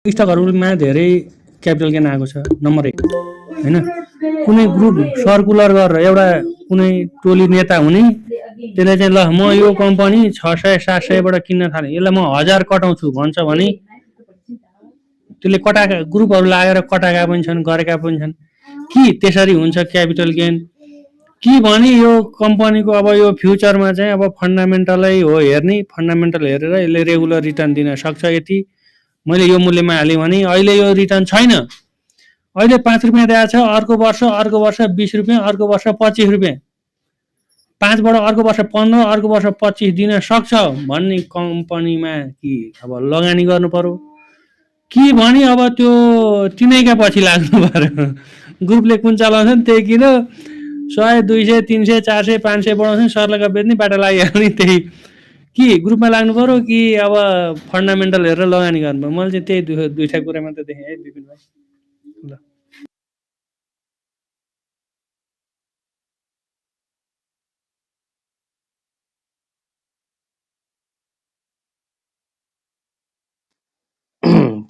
स्टकहरुमा धेरै capital gain आएको छ नम्बर 1 हैन। कुनै ग्रुप सर्कुलर गरेर एउटा कुनै टोली नेता हुने त्यसले चाहिँ ल म यो कम्पनी 600 700 बाट किन्न थाले यसलाई म 1000 कटाउँछु भन्छ भने त्यसले कटाका ग्रुपहरु लागेर कटाका पनि छन् गरेका पनि छन् कि त्यसरी हुन्छ क्यापिटल गेन कि भने यो कम्पनीको अब यो फ्युचरमा चाहिँ अब फन्डामेन्टलै हो हेर्ने फन्डामेन्टल हेरेर यसले रेगुलर रिटर्न दिन सक्छ यति मैले यो मूल्यमा हालेँ भने अहिले यो रिटर्न छैन अहिले 5 रुपैयाँ दिएको छ अर्को वर्ष 20 रुपैयाँ अर्को वर्ष 25 रुपैयाँ 5 बाट अर्को वर्ष 15 अर्को वर्ष 25 दिन सक्छ भन्ने कम्पनीमा कि अब लगानी गर्नु पर्यो कि भने अब त्यो तिनैका पछि लाग्नु पर्यो ग्रुपले कुन चलाउँछन् त्यही किन 100 200 300 400 500 बढाउँछन् सर्लका बेच्ने बाटा लागिहाल्ने त्यही कि ग्रुपमा लाग्नु पर्यो कि अब फन्डामेन्टल हेरेर लगानी गर्नु पर्यो मैले चाहिँ त्यही दुईटा कुरा मात्र देखेँ है विपिन भाइ ल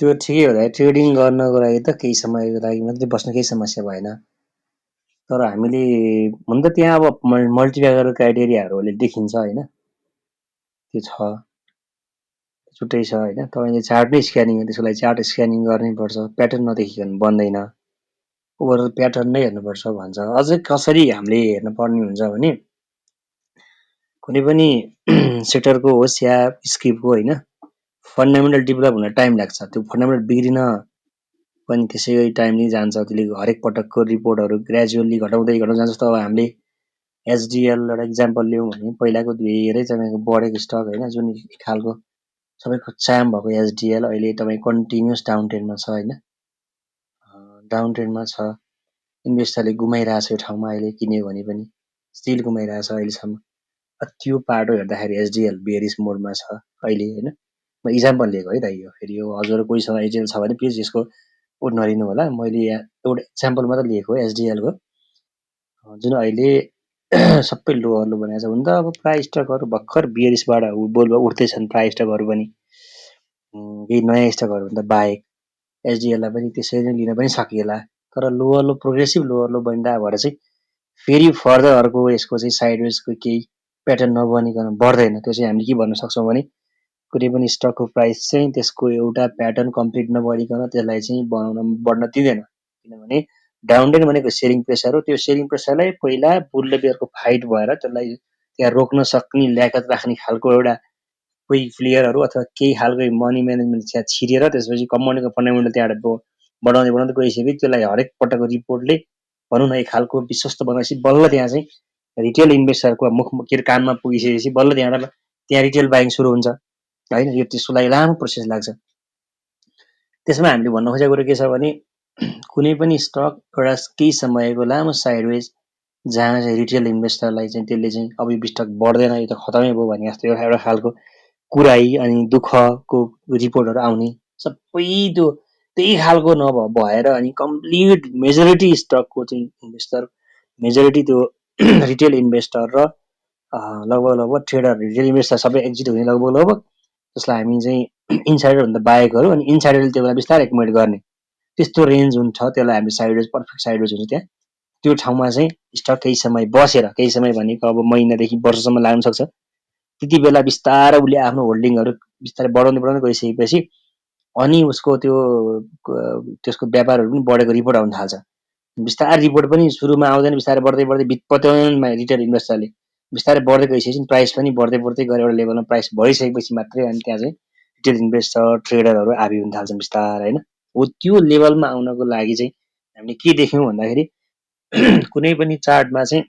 त्यो ठिकै हो दाइ ट्रेडिङ गर्नको लागि त केही समयको लागि मात्रै बस्न केही समस्या भएन तर हामीले हुन त त्यहाँ अब मल्टिप्यागर क्राइटेरियाहरुले देखिन्छ हैन त्यो छ छुट्टै छ हैन तपाईले चार्ट नै स्क्यानिङ त्यसको लागि चार्ट स्क्यानिङ गर्नै पर्छ प्याटर्न नदेखिकन बन्दैन ओभरअल प्याटर्न नै हेर्नुपर्छ भन्छ अझै कसरी हामीले हेर्न पर्ने हुन्छ भने कुनै पनि सेक्टरको होस् या स्क्रिपको हैन फन्डामेन्टल डेभलप हुन टाइम लाग्छ त्यो फन्डामेन्टल बिग्रिन पनि त्यसै गरी टाइम नै जान्छ त्यसले हरेक पटकको रिपोर्टहरु ग्रेजुअली घटाउँदै घटाउँदै जान्छ जस्तो अब हामीले एसडिएल एउटा इक्जाम्पल लियौं भने पहिलाको धेरै तपाईको बढेको स्टक हैन जुन खालको सबैको चाम भएको एसडिएल अहिले तपाई कन्टिन्युअस डाउन ट्रेन्डमा छ हैन डाउन ट्रेन्डमा छ इन्भेस्टरले गुमाइरहेछ यो ठाउँमा अहिले किन्यो भने पनि स्टिल गुमाइरहेछ अहिलेसम्म त्यो पाटो हेर्दाखेरि एसडिएल बेयरिश मोडमा छ अहिले हैन म इक्जाम्पल लिएको है दाइ यो फेरि यो हजुर कोहीसँग एसडिएल छ भने प्लिज यसको उठ नलिनु होला मैले यहाँ एउटा एक्जाम्पल मात्र लिएको एसडिएल को जुन अहिले सबै लोहरलो बनाएको छ हुन त अब प्राय स्टकहरु भर्खर बेयरिशबाट बोलबा उठ्दै छन् प्राय स्टकहरु पनि यही नयाँ स्टकहरु भन्दा बाहेक एसडिएल लाई पनि त्यसरी नै लिन पनि सकिएला तर lower low progressive lower low बनिदा भएर चाहिँ फेरि फर्दर अर्को यसको चाहिँ साइडवेजको केही प्याटर्न नबनिकन बढ्दैन त्यो चाहिँ हामीले के भन्न सक्छौं भने कुनै पनि स्टकको प्राइस चाहिँ त्यसको एउटा प्याटर्न कम्प्लिट नबनिकन त्यसलाई चाहिँ बढ्न दिँदैन किनभने डाउन ट्रेन्ड भनेको सेलिङ प्रेसर हो त्यो सेलिङ प्रेसरलाई पहिला बुल र बेयरको फाइट भएर त्यसलाई त्यहाँ रोक्न सक्ने ल्याकत राख्ने खालको एउटा कोही प्लेयरहरु अथवा केही खालको मनी म्यानेजमेन्ट त्यहाँ छिरेर त्यसपछि कम्पानीको फन्डामेन्टल त्यहाँबाट बढाउँदै बढाउँदै गइसकेपछि त्यसलाई हरेक पटकको रिपोर्टले भनौँ न एक खालको विश्वस्त बनाएपछि बल्ल त्यहाँ चाहिँ रिटेल इन्भेस्टरको मुख के कानमा पुगिसकेपछि बल्ल त्यहाँ रिटेल बाइङ सुरु हुन्छ हैन यो त्यसको लागि लामो प्रोसेस लाग्छ त्यसमा हामीले भन्न खोजेको कुरा के छ भने कुनै पनि स्टक एउटा केही समयको लामो साइडवेज जहाँ चाहिँ रिटेल इन्भेस्टरलाई चाहिँ त्यसले चाहिँ अब यो स्टक बढ्दैन यो त खतमै भयो भने जस्तो एउटा खालको कुराई अनि दुःखको रिपोर्टहरु आउने सबै त्यो त्यही खालको भएर अनि कम्प्लिट मेजोरिटी स्टकको चाहिँ इन्भेस्टर मेजोरिटी त्यो रिटेल इन्भेस्टर र लगभग ट्रेडर रिटेल इन्भेस्टर सबै एक्जिट हुने लगभग त्यसलाई हामी चाहिँ इनसाइडर भन्दा बाहेकहरु अनि इनसाइडरले त्यो बेला बिस्तारै एकुमुलेट गर्ने त्यस्तो रेन्ज हुन्छ त्यसलाई हामी साइडवेज पर्फेक्ट साइडवेज हुन्छ त्यहाँ त्यो ठाउँमा चाहिँ स्टक केही समय बसेर केही समय भनेको अब महिनादेखि वर्षसम्म लाग्न सक्छ त्यति बेला बिस्तारै उले आफ्नो होल्डिङहरु बिस्तारै बढाउँदै गइसकेपछि अनि उसको त्यो त्यसको व्यापारहरु पनि बढेको रिपोर्ट आउन थाल्छ बिस्तारै रिपोर्ट पनि सुरुमा आउँदैन बिस्तारै बढ्दै पत्याउनमा रिटेल इन्भेस्टरले बिस्तारै बढ्दै गइसकेपछि प्राइस पनि बढ्दै गएर एउटा लेभलमा प्राइस बढिसकेपछि मात्रै अनि त्यहाँ चाहिँ रिटेल इन्भेस्टर ट्रेडरहरु आबि हुन थाल्छन् बिस्तारै हैन हो त्यो लेभलमा आउनको लागि चाहिँ हामीले के देख्यौं भन्दाखेरि कुनै पनि चार्टमा चाहिँ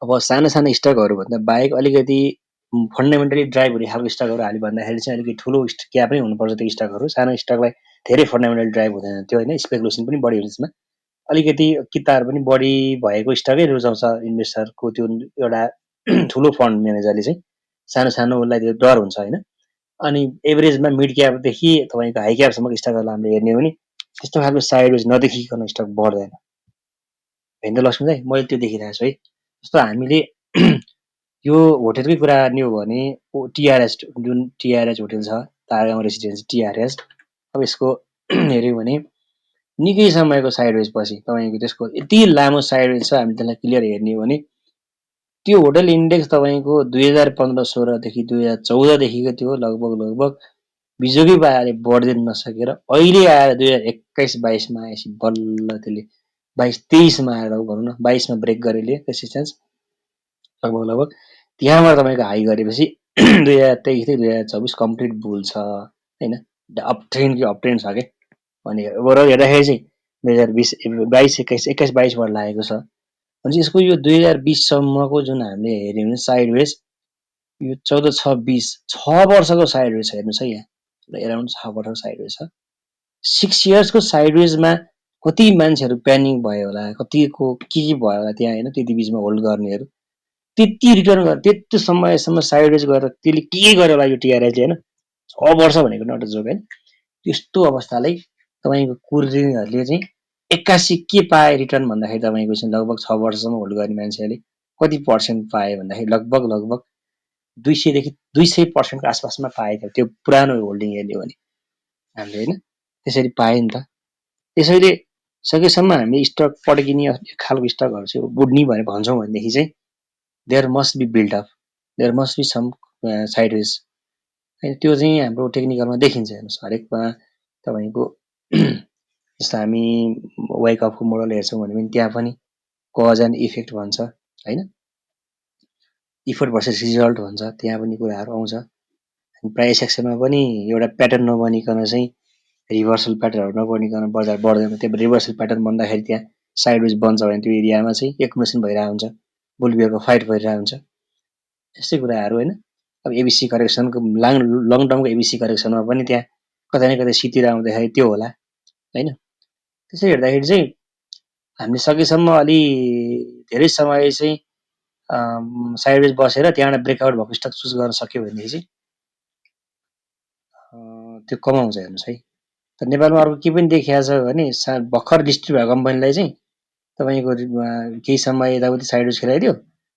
अब साना साना स्टकहरु भन्दा बाहेक अलिकति फन्डामेन्टली ड्राइभ हुने खालको स्टकहरु हाली भन्दाखेरि चाहिँ अलिकति ठूलो ग्याप नै हुनुपर्छ त्यो स्टकहरु सानो स्टकलाई धेरै फन्डामेन्टल ड्राइभ हुँदैन त्यो हैन स्पेकुलेसन पनि बढी हुन्छ त्यसमा अलिकति किताहरु पनि बढी भएको स्टकै रुचाउँछ इन्भेस्टरको त्यो एउटा ठूलो फन्ड म्यानेजरले चाहिँ सानो सानो उलाई त्यो डर हुन्छ हैन अनि एभरेजमा मिड क्याप देखि तपाईको हाई क्याप सम्मको स्टकहरुलाई हामीले हेर्ने हो भने त्यस्तो खालको साइडवेज नदेखिकन स्टक बढ्दैन हैन त लक्ष्मी दाइ मैले त्यो देखिरहेको छु है जस्तो हामीले यो होटलकै कुरा गर्ने हो भने टिआरएस जुन टिआरएस होटल छ तारगाउँ रेसिडेन्सी टिआरएस अब यसको हेऱ्यौँ भने निकै समयको साइडवेज पछि तपाईँको त्यसको यति लामो साइडवेज छ, हामी त्यसलाई क्लियर हेर्ने हो भने त्यो होटल इन्डेक्स तपाईँको 2015-16 देखि 2014 देखिको त्यो लगभग बिजोगी पाराले बढ्दै नसकेर अहिले आएर 2021-22 मा आएपछि बल्ल त्यसले 22-23 मा आएर भनौँ न 22 मा ब्रेक गरेले रेसिस्टेन्स लगभग त्यहाँबाट तपाईँको हाई गरेपछि 2023 देखि 2024 कम्प्लिट बुल छ होइन, अपट्रेन्ड कि अपट्रेन्ड छ क्या। अनि ओभरअल हेर्दाखेरि चाहिँ 2020 22 21-22बाट लागेको छ भने यसको यो 2020 सम्मको जुन हामीले हेऱ्यौँ भने साइडवेज यो 14-26 6 वर्षको साइडवेज छ हेर्नुहोस् है, यहाँ एराउन्ड 6 वर्षको साइडवेज छ। 6 इयर्सको साइडवेजमा कति मान्छेहरू प्यानिक भयो होला, कतिको के भयो होला त्यहाँ होइन, त्यति बिचमा होल्ड गर्नेहरू त्यति रिटर्न गरेर त्यति समयसम्म साइडवेज गरेर त्यसले के गर्यो होला यो टिआरएसले होइन, 6 वर्ष भनेको नट जोक होइन। त्यस्तो अवस्थालाई तपाईँको कुर्जीहरूले चाहिँ 81 के पाए रिटर्न भन्दाखेरि तपाईँको चाहिँ लगभग 6 वर्षसम्म होल्ड गर्ने मान्छेहरूले कति पर्सेन्ट पाए भन्दाखेरि लगभग 200 देखि 200% को आसपासमा पाएको त्यो पुरानो होल्डिङ हेर्ने हो भने हामीले होइन, त्यसरी पाए नि त। त्यसैले सकेसम्म हामीले स्टक पड्किने खालको स्टकहरू चाहिँ बुढ्ने भनेर भन्छौँ भनेदेखि चाहिँ there must be build up, there must be some sideways होइन, त्यो चाहिँ हाम्रो टेक्निकलमा देखिन्छ हेर्नुहोस् हरेकमा तपाईँको जस्तो हामी वाइकअपको मोडल हेर्छौँ भने पनि त्यहाँ पनि कज एन्ड इफेक्ट भन्छ होइन, इफोर्ट भर्सेस रिजल्ट भन्छ, त्यहाँ पनि कुराहरू आउँछ। प्राइस एक्सनमा पनि एउटा प्याटर्न नबनिकन चाहिँ रिभर्सल प्याटर्नहरू नबनिकन बजार बढ्दैन, त्यो रिभर्सल प्याटर्न बन्दाखेरि त्यहाँ साइडवेज बन्छ भने त्यो एरियामा चाहिँ एकुमुलेसन भइरहेको हुन्छ, बुलबियरको फाइट भइरहेको हुन्छ, यस्तै कुराहरू होइन। अब एबिसी करेक्सनको लङ टर्मको एबिसी करेक्सनमा पनि त्यहाँ कतै न कतै सितिर आउँदाखेरि त्यो होला होइन। त्यसै हेर्दाखेरि चाहिँ हामीले सकेसम्म अलि धेरै समय चाहिँ साइडवेज बसेर त्यहाँबाट ब्रेकआउट भएको स्टक चुज गर्न सक्यो भनेदेखि चाहिँ त्यो कमाउँछ हेर्नुहोस् है। त नेपालमा अर्को के पनि देखिएको छ भने भर्खर लिस्टेड भएको कम्पनीलाई चाहिँ तपाईँको केही समय यताउति साइडवेज खेलाइदियो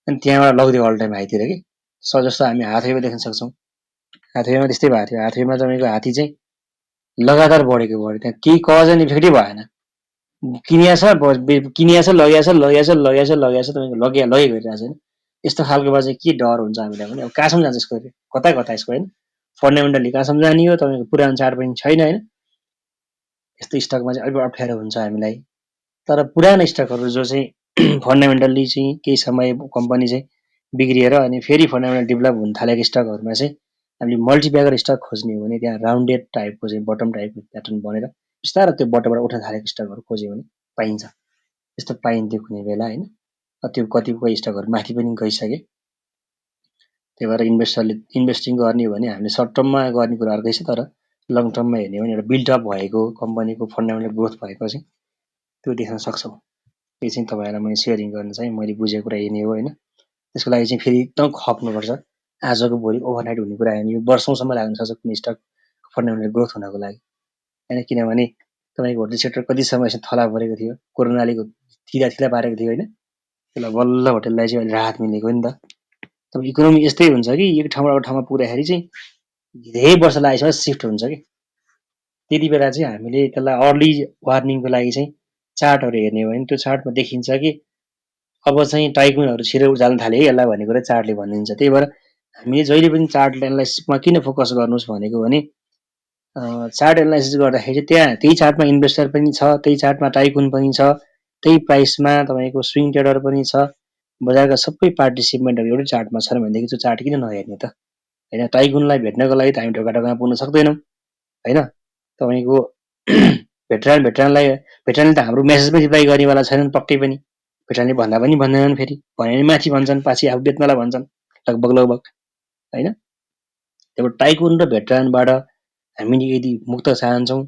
अनि त्यहाँबाट लगिदियो अल टाइम हाईतिर कि जस्तो हामी हाथीमा देख्न सक्छौँ। हाथीमा त्यस्तै भएको थियो, हाथीमा तपाईँको हाथी चाहिँ लगातार बढेको बढ्यो, त्यहाँ केही कज एन्ड इफेक्टै भएन, किनिया छ लगिया छ तपाईँको लगे गरिरहेको छैन। यस्तो खालकोमा चाहिँ के डर हुन्छ हामीलाई पनि, अब कहाँसम्म जान्छ यसको, कता यसको होइन, फन्डामेन्टली कहाँसम्म जाने हो, तपाईँको पुरानो चार्ट पनि छैन होइन। यस्तो स्टकमा चाहिँ अलिक अप्ठ्यारो हुन्छ हामीलाई। तर पुरानो स्टकहरू जो चाहिँ फन्डामेन्टल्ली चाहिँ केही समय कम्पनी चाहिँ बिग्रिएर अनि फेरि फन्डामेन्टल डेभलप हुन थालेको स्टकहरूमा चाहिँ हामीले मल्टिब्यागर स्टक खोज्ने हो भने त्यहाँ राउन्डेड टाइपको चाहिँ बटम टाइपको प्याटर्न बनेर बिस्तारै त्यो बटमबाट उठ्न थालेको स्टकहरू खोज्यो भने पाइन्छ। त्यस्तो पाइन्थ्यो कुनै बेला होइन, त्यो कतिपय स्टकहरू माथि पनि गइसके। त्यही भएर इन्भेस्टिङ गर्ने हो भने हामीले सर्ट टर्ममा गर्ने कुरा अर्कै छ, तर लङ टर्ममा हेर्ने हो भने एउटा बिल्डअप भएको कम्पनीको फन्डामेन्टल ग्रोथ भएको चाहिँ त्यो देख्न सक्छौँ। यो चाहिँ तपाईँहरूलाई मैले सेयरिङ गर्न चाहिँ मैले बुझेको कुरा यही नै हो होइन। त्यसको लागि चाहिँ फेरि एकदम खप्नुपर्छ, आजको भोलि ओभरनाइट हुने कुरा होइन, यो वर्षौँसम्म लाग्न सक्छ कुनै स्टक फन्डामेन्टल ग्रोथ हुनको लागि होइन। किनभने तपाईँको होटल सेक्टर कति समयसम्म थला परेको थियो, कोरोनाले थिला पारेको थियो होइन, त्यसलाई बल्ल होटललाई चाहिँ अहिले राहत मिलेको नि त। तब इकोनोमी यस्तै हुन्छ कि एक ठाउँबाट अर्को ठाउँमा पुग्दाखेरि चाहिँ धेरै वर्ष लागेसम्म सिफ्ट हुन्छ कि त्यति बेला चाहिँ हामीले त्यसलाई अर्ली वार्निङको लागि चाहिँ चार्टहरू हेर्ने हो भने त्यो चार्टमा देखिन्छ कि अब चाहिँ टाइकुनहरू छिटो उचाल्न थाले है यसलाई भन्ने कुरा चार्टले भनिदिन्छ। त्यही भएर हामीले जहिले पनि चार्ट एनालाइसिसमा किन फोकस गर्नुहोस् भनेको भने चार्ट एनालाइसिस गर्दाखेरि त्यहाँ त्यही चार्टमा इन्भेस्टर पनि छ, त्यही चार्टमा टाइकुन पनि छ, त्यही प्राइसमा तपाईँको स्विङ ट्रेडर पनि छ, बजारका सबै पार्टिसिपेन्टहरू एउटै चार्टमा छन् भनेदेखि त्यो चार्ट किन नहेर्ने त होइन। टाइकुनलाई भेट्नको लागि त हामी ढोकामा पुग्न सक्दैनौँ होइन। तपाईँको भेटरानले त हाम्रो मेसेज पनि रिप्लाई गर्नेवाला छैनन् पक्कै पनि, भेटरानले भन्दा पनि भन्दैनन्, फेरि भने पनि माथि भन्छन्, पछि आफू बेच्नलाई भन्छन् लगभग होइन। त्यहाँबाट टाइकुन र भेटरानबाट हामीले यदि मुक्त चाहन्छौँ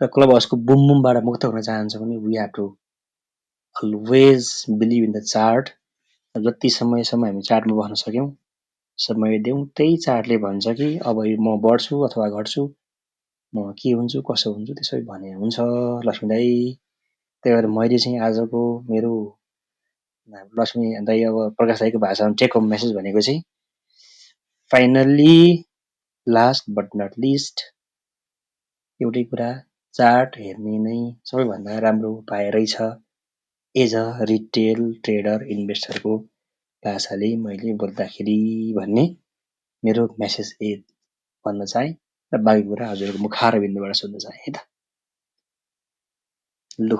र क्लब हाउसको बुमबाट मुक्त हुन चाहन्छौँ भने we have to always believe in the chart. जति समयसम्म हामी चार्टमा बस्न सक्यौँ, समय दिउँ, त्यही चार्टले भन्छ कि अब म बढ्छु अथवा घट्छु, म के हुन्छु कसो हुन्छु त्यसै भने हुन्छ लक्ष्मी दाई। त्यही भएर मैले चाहिँ आजको मेरो लक्ष्मी दाई अब प्रकाश दाईको भाषामा टेक होम मेसेज भनेको चाहिँ finally last but not list एउटै कुरा चार्ट हेर्ने नै सबैभन्दा राम्रो उपाय रहेछ एज अ रिटेल ट्रेडर इन्भेस्टरको भाषाले मैले बोल्दाखेरि भन्ने मेरो मेसेज भन्न चाहेँ र बाँकी कुरा हजुरको मुखारबिन्दबाट सुन्न चाहेँ है त। लु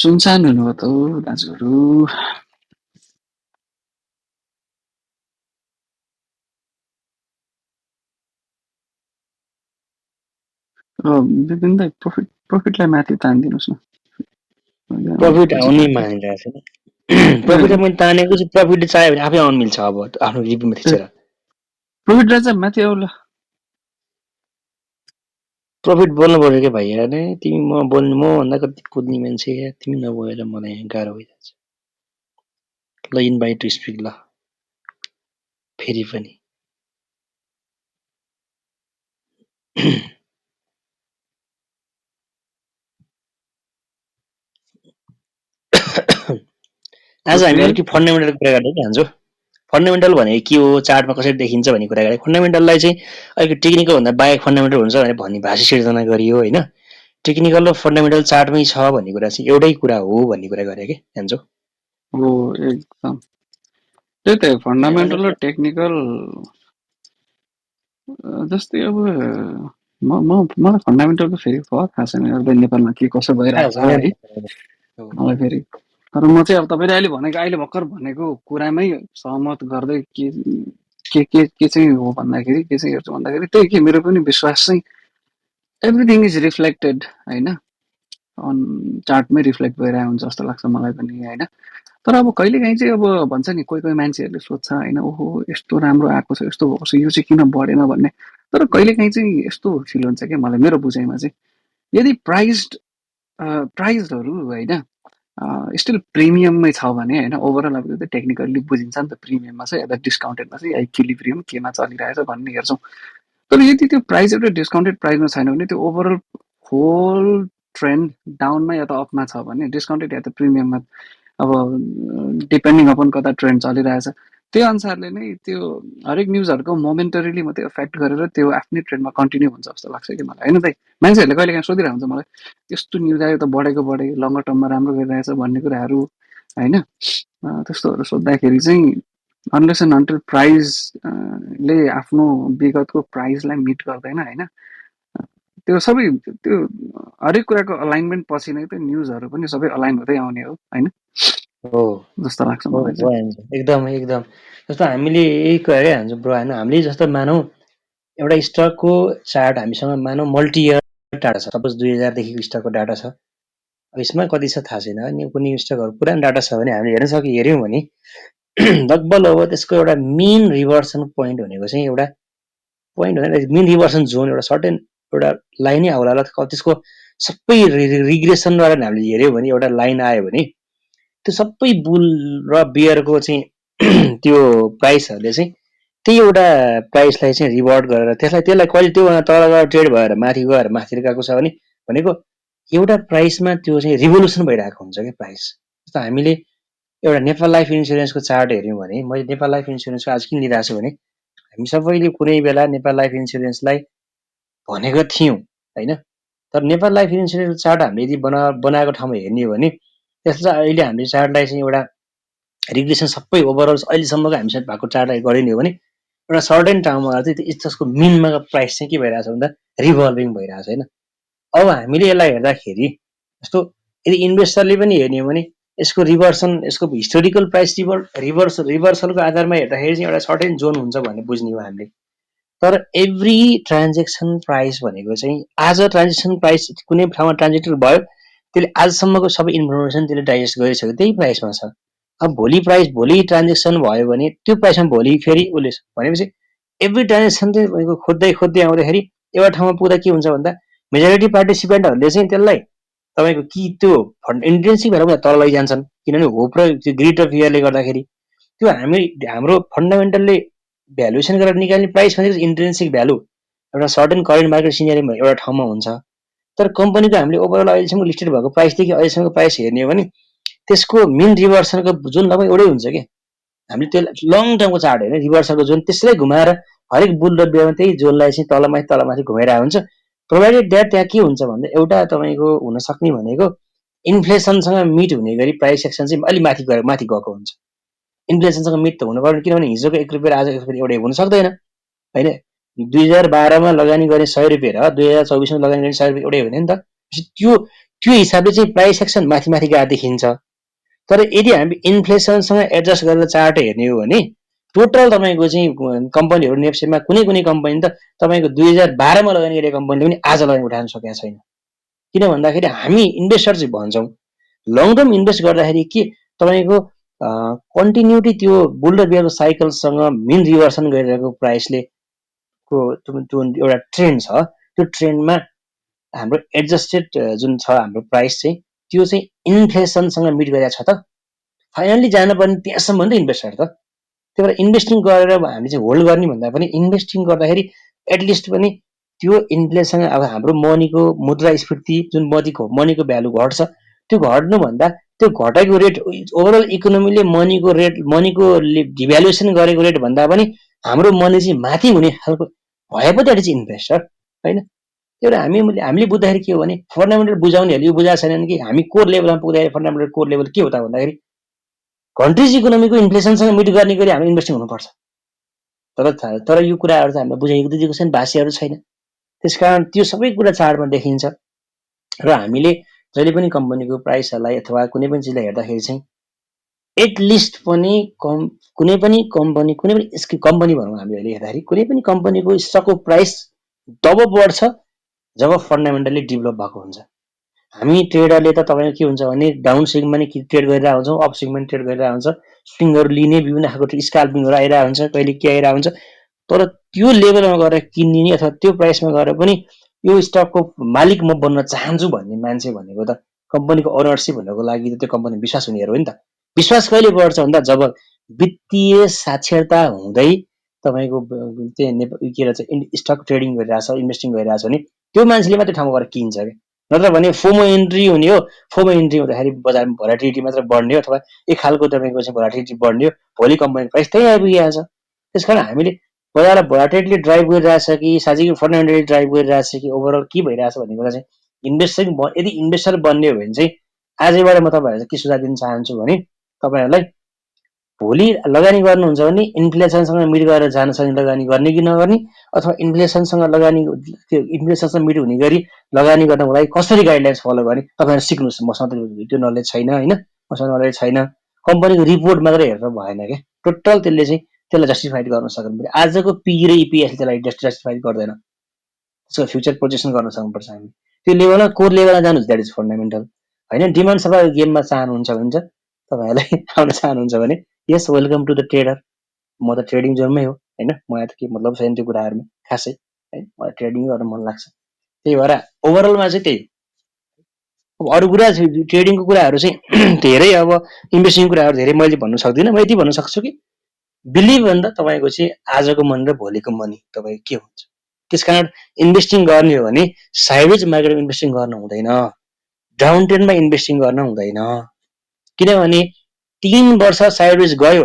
सुनसान हुनुभयो त दाजुहरू। विपिन दाइ प्रफिटलाई माथि तानिदिनुहोस् न। प्रफिट पछि आउने काट्छु। मानिरहेको छैन। प्रफिट मैले तानेको चाहिँ प्रफिट चाह्यो भने आफै आउनु मिल्छ अब आफ्नो रिपमा थिचेर। प्रफिटलाई चाहिँ माथि आउला। प्रफिट बोल्नु पर्यो क्या भाइ यार तिमी म बोल्नु म भन्दा कति बुझ्ने मान्छे तिमी नभएर मलाई गाह्रो भइजान्छ। ल इन्भाइट टु स्पिक ल फेरि पनि आज हामी अलिकति फन्डामेन्टल कुरा गर्दै जान्छौँ। फन्डामेन्टल भनेको के हो चार्टमा कसरी देखिन्छ भन्ने कुरा गरे। फन्डामेन्टललाई चाहिँ अलिकति टेक्निकल भन्दा बाहेक फन्डामेन्टल हुन्छ भनेर भन्ने भाषा सिर्जना गरियो होइन। टेक्निकल र फन्डामेन्टल चार्टमै छ भन्ने कुरा चाहिँ एउटै कुरा हो भन्ने कुरा गरे कि जान्छौँ। हो एकदम त्यही त फन्डामेन्टल र टेक्निकल जस्तै अब मलाई फन्डामेन्टलको फेरि थाहा छैन नेपालमा के कसो भइरहेछ है मलाई फेरि। तर म चाहिँ अब तपाईँले अहिले भर्खर भनेको कुरामै सहमत गर्दै के चाहिँ हो भन्दाखेरि के चाहिँ हेर्छु भन्दाखेरि त्यही के मेरो पनि विश्वास चाहिँ एभ्रिथिङ इज रिफ्लेक्टेड होइन अन चार्टमै रिफ्लेक्ट भइरहेको हुन्छ जस्तो लाग्छ मलाई पनि होइन। तर अब कहिलेकाहीँ चाहिँ अब भन्छ नि कोही मान्छेहरूले सोध्छ होइन ओहो यस्तो राम्रो आएको छ यस्तो भएको छ यो चाहिँ किन बढेन भन्ने। तर कहिलेकाहीँ चाहिँ यस्तो फिल हुन्छ क्या मलाई मेरो बुझाइमा चाहिँ यदि प्राइजहरू होइन स्टिल प्रिमियममै छ भने होइन ओभरअल अब त्यो टेक्निकल्ली बुझिन्छ नि त प्रिमियममा छ या डिस्काउन्टेडमा छ या इक्विलिब्रियम केमा चलिरहेछ भन्ने हेर्छौँ। तर यदि त्यो प्राइस एउटा डिस्काउन्टेड प्राइसमा छैन भने त्यो ओभरअल होल ट्रेन्ड डाउनमा या त अपमा छ भने डिस्काउन्टेड या त प्रिमियममा अब डिपेन्डिङ अपन कता ट्रेन्ड चलिरहेछ त्यो अनुसारले नै त्यो हरेक न्युजहरूको मोमेन्टरीली मात्रै एफेक्ट गरेर त्यो आफ्नै ट्रेन्डमा कन्टिन्यू हुन्छ जस्तो लाग्छ कि मलाई होइन त। मान्छेहरूले कहिले काहीँ सोधिरहेको हुन्छ मलाई यस्तो न्युज आयो त बढेको बढे लङ्गर टर्ममा राम्रो गरिरहेछ भन्ने कुराहरू होइन। त्यस्तोहरू सोद्धाखेरि चाहिँ अनलेस एन्ड अन्टिल प्राइज ले आफ्नो विगतको प्राइजलाई मिट गर्दैन होइन त्यो सबै त्यो हरेक कुराको अलाइनमेन्ट पछि नै त न्युजहरू पनि सबै अलाइन हुँदै आउने हो होइन जस्तो लाग्छ मलाई चाहिँ। एकदम एकदम जस्तो हामीले यही कुरा क्या हान्छौँ ब्रो होइन। हामीले जस्तो मानौँ एउटा स्टकको चार्ट हामीसँग मानौँ मल्टी इयर डाटा छ। सपोज 2000देखिको स्टकको डाटा छ। यसमा कति छ थाहा छैन अनि कुनै स्टकहरू पुरानो डाटा छ भने हामीले हेर्यौँ भने लगभग अब त्यसको एउटा मेन रिभर्सन पोइन्ट भनेको चाहिँ एउटा पोइन्ट भनेर मेन रिभर्सन जोन एउटा सर्टेन एउटा लाइनै आउला त्यसको सबै रिग्रेसनबाट हामीले हेऱ्यौँ भने एउटा लाइन आयो भने त्यो सबै बुल र बियरको चाहिँ त्यो प्राइसहरूले चाहिँ त्यही एउटा प्राइसलाई चाहिँ रिभर्ट गरेर त्यसलाई कहिले त्यो तल गएर ट्रेड भएर माथि गएर माथि गएको छ भने भनेको एउटा प्राइसमा त्यो चाहिँ रिभोल्युसन भइरहेको हुन्छ क्या प्राइस। जस्तो हामीले एउटा नेपाल लाइफ इन्सुरेन्सको चार्ट हेऱ्यौँ भने मैले नेपाल लाइफ इन्सुरेन्सको आज किन लिइरहेको छु भने हामी सबैले कुनै बेला नेपाल लाइफ इन्सुरेन्सलाई भनेको थियौँ होइन। तर नेपाल लाइफ इन्सुरेन्सको चार्ट हामीले यदि बनाएको ठाउँमा हेर्ने हो भने त्यसलाई अहिले हामीले चार्टलाई चाहिँ एउटा रिग्रेसन सबै ओभरअल अहिलेसम्मको हामीसँग भएको चार्टलाई गरिने हो भने एउटा सर्टेन ठाउँमा चाहिँ त्यसको मिनमा प्राइस चाहिँ के भइरहेछ भन्दा रिभल्भिङ भइरहेछ होइन। अब हामीले यसलाई हेर्दाखेरि जस्तो यदि इन्भेस्टरले पनि हेर्ने हो भने यसको रिभर्सन, यसको हिस्टोरिकल प्राइस रिभर्सलको आधारमा हेर्दाखेरि चाहिँ एउटा सर्टेन जोन हुन्छ भन्ने बुझ्ने हो हामीले। तर एभ्री ट्रान्जेक्सन प्राइस भनेको चाहिँ आज ट्रान्जेक्सन प्राइस कुनै ठाउँमा ट्रान्जेक्ट भयो, त्यसले आजसम्मको सबै इन्फर्मेसन त्यसले डाइजेस्ट गरिसक्यो, त्यही प्राइसमा छ। अब भोलि ट्रान्जेक्सन भयो भने त्यो प्राइसमा भोलि फेरि उसले भनेपछि एभ्री ट्रान्जेक्सन चाहिँ तपाईँको खोज्दै आउँदाखेरि एउटा ठाउँमा पुग्दा के हुन्छ भन्दा मेजोरिटी पार्टिसिपेन्टहरूले चाहिँ त्यसलाई तपाईँको कि त्यो इन्ट्रेन्सिक भएर तल लैजान्छन्, किनभने होप र त्यो ग्रिड र फियरले गर्दाखेरि। त्यो हाम्रो फन्डामेन्टलले भ्यालुएसन गरेर निकाल्ने प्राइस भनेको इन्ट्रेन्सिक भ्यालु एउटा सर्टेन करेन्ट मार्केट सिनेरियोमा एउटा ठाउँमा हुन्छ। तर कम्पनीको हामीले ओभरअल अहिलेसम्म लिस्टेड भएको प्राइसदेखि अहिलेसम्मको प्राइस हेर्ने हो भने त्यसको मिन रिभर्सलको जोन लगभग एउटै हुन्छ कि। हामीले त्यसलाई लङ टर्मको चार्ट होइन, रिभर्सलको जोन त्यसलाई घुमाएर हरेक बुल र बेयरमा त्यही जोनलाई चाहिँ तलमाथि घुमाइरहेको हुन्छ। प्रोभाइडेड द्याट त्यहाँ के हुन्छ भन्दा एउटा तपाईँको हुन सक्ने भनेको इन्फ्लेसनसँग मिट हुने गरी प्राइस एक्सन चाहिँ अलि माथि गएको हुन्छ। इन्फ्लेसनसँग मिट त हुनु पर्यो, किनभने हिजोको 1 रुपियाँ आज 1 रुपियाँ एउटै हुन सक्दैन होइन। 2012मा लगानी गर्ने 100 रुपियाँ र 2024मा लगानी गर्ने 100 रुपियाँ एउटै हुने नि त। त्यो हिसाबले चाहिँ प्राइस एक्सन माथि गएको देखिन्छ। तर यदि हामी इन्फ्लेसनसँग एडजस्ट गरेर चार्ट हेर्ने हो भने टोटल तपाईँको चाहिँ कम्पनीहरू नेप्सेमा कुनै कम्पनी त तपाईँको 2012मा लगानी गरेको कम्पनीले पनि आज लगानी उठाउन सकेको छैन। किन भन्दाखेरि हामी इन्भेस्टर चाहिँ भन्छौँ लङ टर्म इन्भेस्ट गर्दाखेरि के तपाईँको कन्टिन्युटी त्यो बुल र बियरको साइकलसँग मिन रिभर्सन गरिरहेको प्राइसले त्यो एउटा ट्रेन्ड छ, त्यो ट्रेन्डमा हाम्रो एडजस्टेड जुन छ हाम्रो प्राइस चाहिँ त्यो चाहिँ इन्फ्लेसनसँग मिट गरेको छ त फाइनल्ली जानुपर्ने त्यहाँसम्म त इन्भेस्टर त। त्यही भएर इन्भेस्टिङ गरेर हामी चाहिँ होल्ड गर्ने भन्दा पनि इन्भेस्टिङ गर्दाखेरि एटलिस्ट पनि त्यो इन्फ्लेसन अब हाम्रो मनीको मुद्रास्फीति जुन मनीको भ्यालु घट्छ, त्यो घट्नुभन्दा त्यो घटेको रेट ओभरअल इकोनोमीले मनीको डिभ्यालुएसन गरेको रेट भन्दा पनि हाम्रो मनी चाहिँ माथि हुने खालको भए पो त्यहाँ चाहिँ इन्भेस्टर होइन। त्यही भएर हामीले बुझ्दाखेरि के हो भने फन्डामेन्टल बुझाउनेहरूले यो बुझाएको छैनन् कि हामी कोर लेभलमा पुग्दाखेरि फन्डामेन्टल कोर लेभल के हो त भन्दाखेरि कन्ट्रिज इकोनोमीको इन्फ्लेसनसँग मिट गर्ने गरी हामी इन्भेस्टिङ हुनुपर्छ। तर यो कुराहरू चाहिँ हामीले बुझाइएको दिएको छैन, भाष्यहरू छैन। त्यसकारण त्यो सबै कुरा चार्टमा देखिन्छ र हामीले जहिले पनि कम्पनीको प्राइसहरूलाई अथवा कुनै पनि चिजलाई हेर्दाखेरि चाहिँ एटलिस्ट पनि कुनै पनि कम्पनी भनौँ हामी अहिले हेर्दाखेरि कुनै पनि कम्पनीको स्टकको प्राइस तब बढ्छ जब फन्डामेन्टली डेभलप भएको हुन्छ। हामी ट्रेडरले त तपाईँको के हुन्छ भने डाउन स्विङमा नै ट्रेड गरिरहेको हुन्छौँ, अप स्विङमा नि ट्रेड गरिरहेको हुन्छ, स्विङहरू लिने विभिन्न खालको स्काल्पिङहरू आइरहेको हुन्छ, कहिले के आइरहेको हुन्छ। तर त्यो लेभलमा गएर किनिने अथवा त्यो प्राइसमा गएर पनि यो स्टकको मालिक म बन्न चाहन्छु भन्ने मान्छे भनेको त कम्पनीको ओनरसिप भन्नको लागि त त्यो कम्पनी विश्वास हुनेहरू हो नि त। विश्वास कहिले बढ्छ भन्दा जब वित्तीय साक्षरता हुँदै तपाईँको के भन्छ स्टक ट्रेडिङ गरिरहेछ, इन्भेस्टिङ गरिरहेछ भने त्यो मान्छेले मात्रै ठाउँमा गएर किन्छ क्या। नत्र भने फोमो एन्ट्री हुने हो, फोमो एन्ट्री हुँदाखेरि बजारमा भोलाटिलिटी मात्र बढ्ने हो अथवा एक खालको तपाईँको चाहिँ भोलाटिलिटी बढ्ने हो, भोलि कम्पनीको प्राइस त्यहीँ आइपुगिहाल्छ। त्यसकारण हामीले बजारलाई भोलाटिलिटी ड्राइभ गरिरहेछ कि साँच्चै फन्डामेन्टली ड्राइभ गरिरहेछ कि ओभरअल के भइरहेछ भन्ने कुरा चाहिँ यदि इन्भेस्टर बन्ने हो भने चाहिँ आजैबाट म तपाईँहरूलाई के सुझाव दिन चाहन्छु भने तपाईँहरूलाई भोलि लगानी गर्नुहुन्छ भने इन्फ्लेसनसँग मिट गरेर जान सक्ने लगानी गर्ने कि नगर्ने अथवा इन्फ्लेसनसँग मिट हुने गरी लगानी गर्नको लागि कसरी गाइडलाइन्स फलो गर्ने तपाईँहरू सिक्नुहोस्। मसँग त्यो नलेज छैन होइन, मसँग नलेज छैन। कम्पनीको रिपोर्ट मात्रै हेरेर भएन क्या, टोटल त्यसलाई जस्टिफाइड गर्न सक्नु। आजको पी र इपिएसले त्यसलाई जस्टिफाइड गर्दैन, त्यसको फ्युचर प्रोजेक्सन गर्न सक्नुपर्छ। हामी त्यो लेभलमा कोर लेभलमा जानुहुन्छ, द्याट इज फन्डामेन्टल होइन। डिमान्ड सप्लाई गेममा चाहनुहुन्छ भने चाहिँ तपाईँहरूलाई आउन चाहनुहुन्छ भने यस वेलकम टु द ट्रेडर। म त ट्रेडिङ जोनमै हो होइन, मलाई त के मतलब छैन त्यो कुराहरूमा खासै है, मलाई ट्रेडिङ गर्न मन लाग्छ। त्यही भएर ओभरअलमा चाहिँ त्यही अरू कुरा ट्रेडिङको कुराहरू चाहिँ धेरै अब इन्भेस्टिङको कुराहरू धेरै मैले भन्नु सक्दिनँ। म यति भन्न सक्छु कि बिलिभ भन्दा तपाईँको चाहिँ आजको मनी र भोलिको मनी तपाईँको के हुन्छ। त्यसकारण इन्भेस्टिङ गर्ने हो भने साइडवेज मार्केटमा इन्भेस्टिङ गर्न हुँदैन, डाउन ट्रेन्डमा इन्भेस्टिङ गर्न हुँदैन। किनभने 3 वर्ष साइडवेज गयो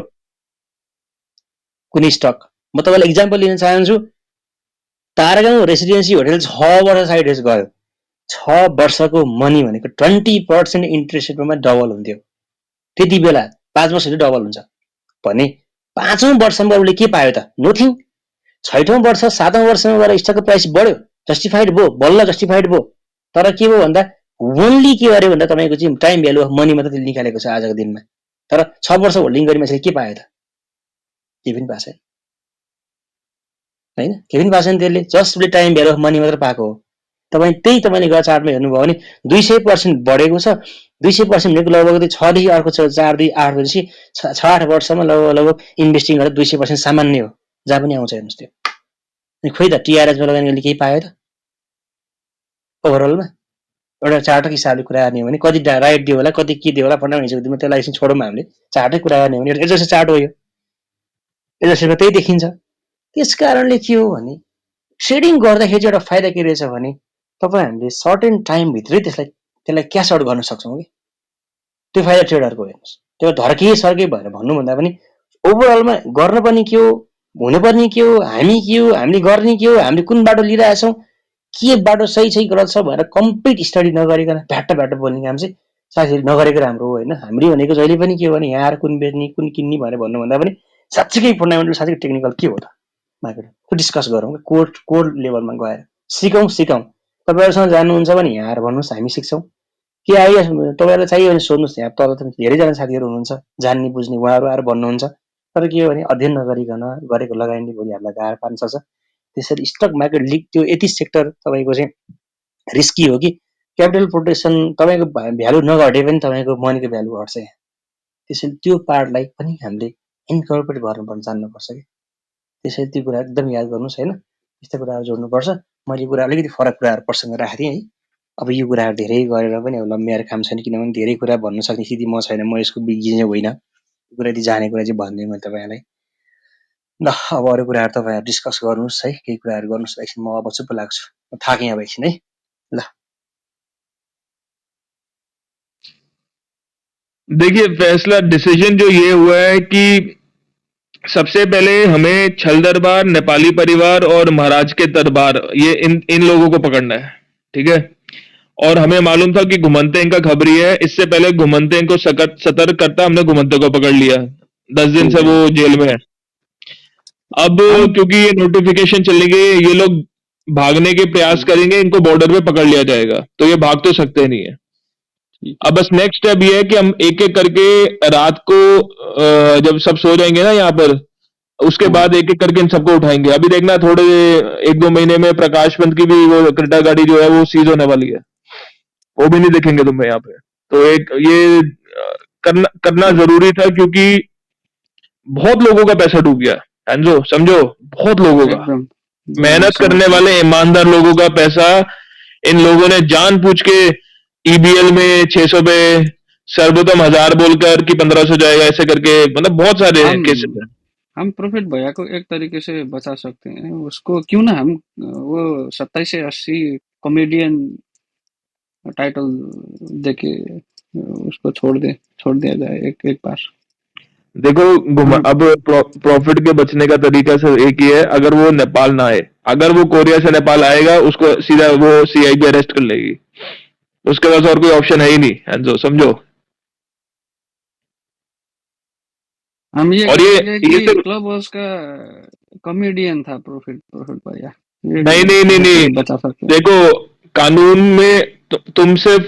कुनै स्टक, म तपाईँलाई इक्जाम्पल लिन चाहन्छु। तारागाउँ रेसिडेन्सी होटल 6 वर्ष साइडवेज गयो, 6 वर्षको मनी भनेको 20% इन्ट्रेस्ट रेटमा डबल हुन्थ्यो। त्यति बेला 5 वर्षले डबल हुन्छ भने 5औं वर्षमा उसले के पायो त? नथिङ। 6औं वर्ष 7औं वर्षमा गएर स्टकको प्राइस बढ्यो, जस्टिफाइड भयो, बल्ल जस्टिफाइड भयो। तर के भयो भन्दा ओन्ली के गर्यो भन्दा तपाईँको चाहिँ टाइम भ्यालु अफ मनी मात्रै त्यसले निकालेको छ आजको दिनमा। तर 6 वर्ष होल्डिङ गरी मान्छेले के पायो त? केही पनि पाएको छैन हैन, केही पनि पाएको छैन त्यसले। जस्ट उसले टाइम भ्यालु अफ मनी मात्र पाएको हो। तपाईँले गएर चार्टमा हेर्नुभयो भने 200% बढेको छ। 200% भनेको लगभग 6 देखि अर्को 4 देखि 8 भनेपछि 6-8 वर्षमा लगभग इन्भेस्टिङ गरेर 200% सामान्य हो। जहाँ पनि आउँछ हेर्नुहोस् त्यो। अनि खोइ त टिआरएचमा लगानी गर्ने केही पायो त ओभरअलमा? एउटा चार्टको हिसाबले कुरा गर्ने हो भने कति राइट दियो होला, कति के दियो होला फन्डामेन्टल हिसाबले त्यसलाई एकछिन छोडौँ हामीले। चार्टै कुरा गर्ने हो भने एडजस्टेड चार्ट हो यो। एडजस्टेडमा त्यही देखिन्छ। त्यस कारणले के हो भने ट्रेडिङ गर्दाखेरि चाहिँ एउटा फाइदा के रहेछ भने हामीले सर्टेन टाइमभित्रै त्यसलाई क्यास आउट गर्न सक्छौँ कि त्यो फाइदा ट्रेडरको हेर्नुहोस्। त्यो धर्के सर्के भनेर भन्नुभन्दा पनि ओभरअलमा गर्नुपर्ने के हो, हुनुपर्ने के हो, हामीले गर्ने के हो, हामीले कुन बाटो लिइरहेछौँ, के बाटो सही छ गलत छ भनेर कम्प्लिट स्टडी नगरिकन भ्याट्ट बोल्ने काम चाहिँ साथीहरूले नगरेको राम्रो हो हैन। हामीले भनेको जहिले पनि के हो भने यहाँ कुन बेच्ने कुन किन्ने भनेर भन्नुभन्दा पनि साँच्चीकै फन्डामेन्टल साँच्चै टेक्निकल के हो त मार्केट त्यो डिस्कस गरौँ। कोर लेभलमा गएर सिकौँ। तपाईँहरूसँग जान्नुहुन्छ भने यहाँ आएर भन्नुहोस्, हामी सिक्छौँ। के आइडिया तपाईँहरूलाई चाहियो भने सोध्नुहोस्। यहाँ तल धेरैजना साथीहरू हुनुहुन्छ जान्ने बुझ्ने, उहाँहरू आएर भन्नुहुन्छ। तर के हो भने अध्ययन नगरिकन गरेको लगानीले भोलि हामीलाई गाह्रो पार्न सक्छ। त्यसरी स्टक मार्केट लिग त्यो यति सेक्टर तपाईँको चाहिँ रिस्की हो कि क्यापिटल प्रोटेक्सन तपाईँको भ्यालु नघटे पनि तपाईँको मनीको भ्यालु घट्छ यहाँ। त्यसैले त्यो पार्टलाई पनि हामीले इन्कर्पोरेट गर्नुपर्ने जान्नुपर्छ कि। त्यसैले त्यो कुरा एकदम याद गर्नुहोस् हैन। यस्तो कुराहरू जोड्नुपर्छ। मैले कुरा अलिकति फरक कुराहरू प्रसङ्ग राखेको थिएँ है। अब यो कुराहरू धेरै गरेर पनि अब लम्ब्याएर काम छैन, किनभने धेरै कुरा भन्न सक्ने स्थिति म छैन। म यसको बिजी होइन। यो कुरा यदि जाने कुरा चाहिँ भन्दै मैले तपाईँलाई। ल अब अरू कुराहरू तपाईँहरू डिस्कस गर्नुहोस् है। केही कुराहरू गर्नुहोस्। एकछिन म अब चुप्प लाग्छु। थाकेँ अब एकछिन है। ल देखिए, फैसला डिसीजन जो ये हुआ है कि सबसे पहले हमें छल दरबार, नेपाली परिवार और महाराज के दरबार, ये इन लोगों को पकड़ना है, ठीक है। और हमें मालूम था कि घुमंते का खबरी है। इससे पहले घुमंते को सतर्क करता हमने घुमंते को पकड़ लिया। 10 दिन से वो जेल में है। अब क्योंकि ये नोटिफिकेशन चलेगी, ये लोग भागने के प्रयास करेंगे, इनको बॉर्डर पे पकड़ लिया जाएगा, तो ये भाग तो सकते नहीं है। अब बस नेक्स्ट स्टेप ये है कि हम एक एक करके रात को जब सब सो जाएंगे ना यहाँ पर, उसके बाद एक एक करके इन सबको उठाएंगे। अभी देखना थोड़े 1-2 महीने में प्रकाश पंत की भी वो क्रेटा गाड़ी जो है वो सीज होने वाली है, वो भी नहीं दिखेंगे तुम्हें यहाँ पे। तो एक ये करना जरूरी था, क्योंकि बहुत लोगों का पैसा डूब गया। एंजो समझो, बहुत लोगों का मेहनत करने वाले ईमानदार लोगों का पैसा इन लोगों ने जानबूझ के ईबीएल में 600 पे, सर्वोत्तम 1000 बोलकर कि 1500 जाएगा, ऐसे करके, मतलब बहुत सारे केसेस हैं। हम प्रॉफिट भैया को एक तरीके से बचा सकते हैं। उसको क्यों ना हम वो 27 से 80 कॉमेडियन टाइटल देके उसको छोड़ दिया जाए एक बार। देखो अब प्रॉफिट के बचने का तरीका सिर्फ एक ही है, अगर वो नेपाल ना आए। अगर वो कोरिया से नेपाल आएगा, उसको सीधा वो सीआईबी अरेस्ट कर लेगी। उसके पास और कोई ऑप्शन है ही नहीं, एंजो समझो। हम ये और ये क्लब हाउस का कॉमेडियन था प्रॉफिट भैया। नहीं बचा सकते। देखो, कानून में तुम सिर्फ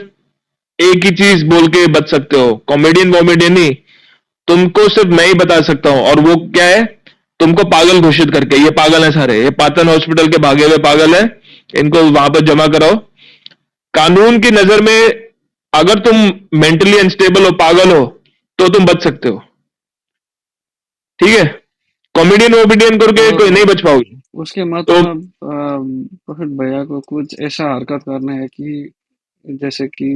एक ही चीज बोल के बच सकते हो, कॉमेडियन नहीं, तुमको सिर्फ मैं ही बता सकता हूं, और वो क्या है, तुमको पागल घोषित करके। ये पागल है सारे, ये पाटन हॉस्पिटल के भागे हुए पागल है, इनको वहां पर जमा कराओ। कानून की नजर में अगर तुम मेंटली अनस्टेबल हो, पागल हो, तो तुम बच सकते हो, ठीक है। कॉमेडियन करके कोई नहीं बच पाओगे। उसके मतलब प्रॉफिट भैया को कुछ ऐसा हरकत करना है कि जैसे कि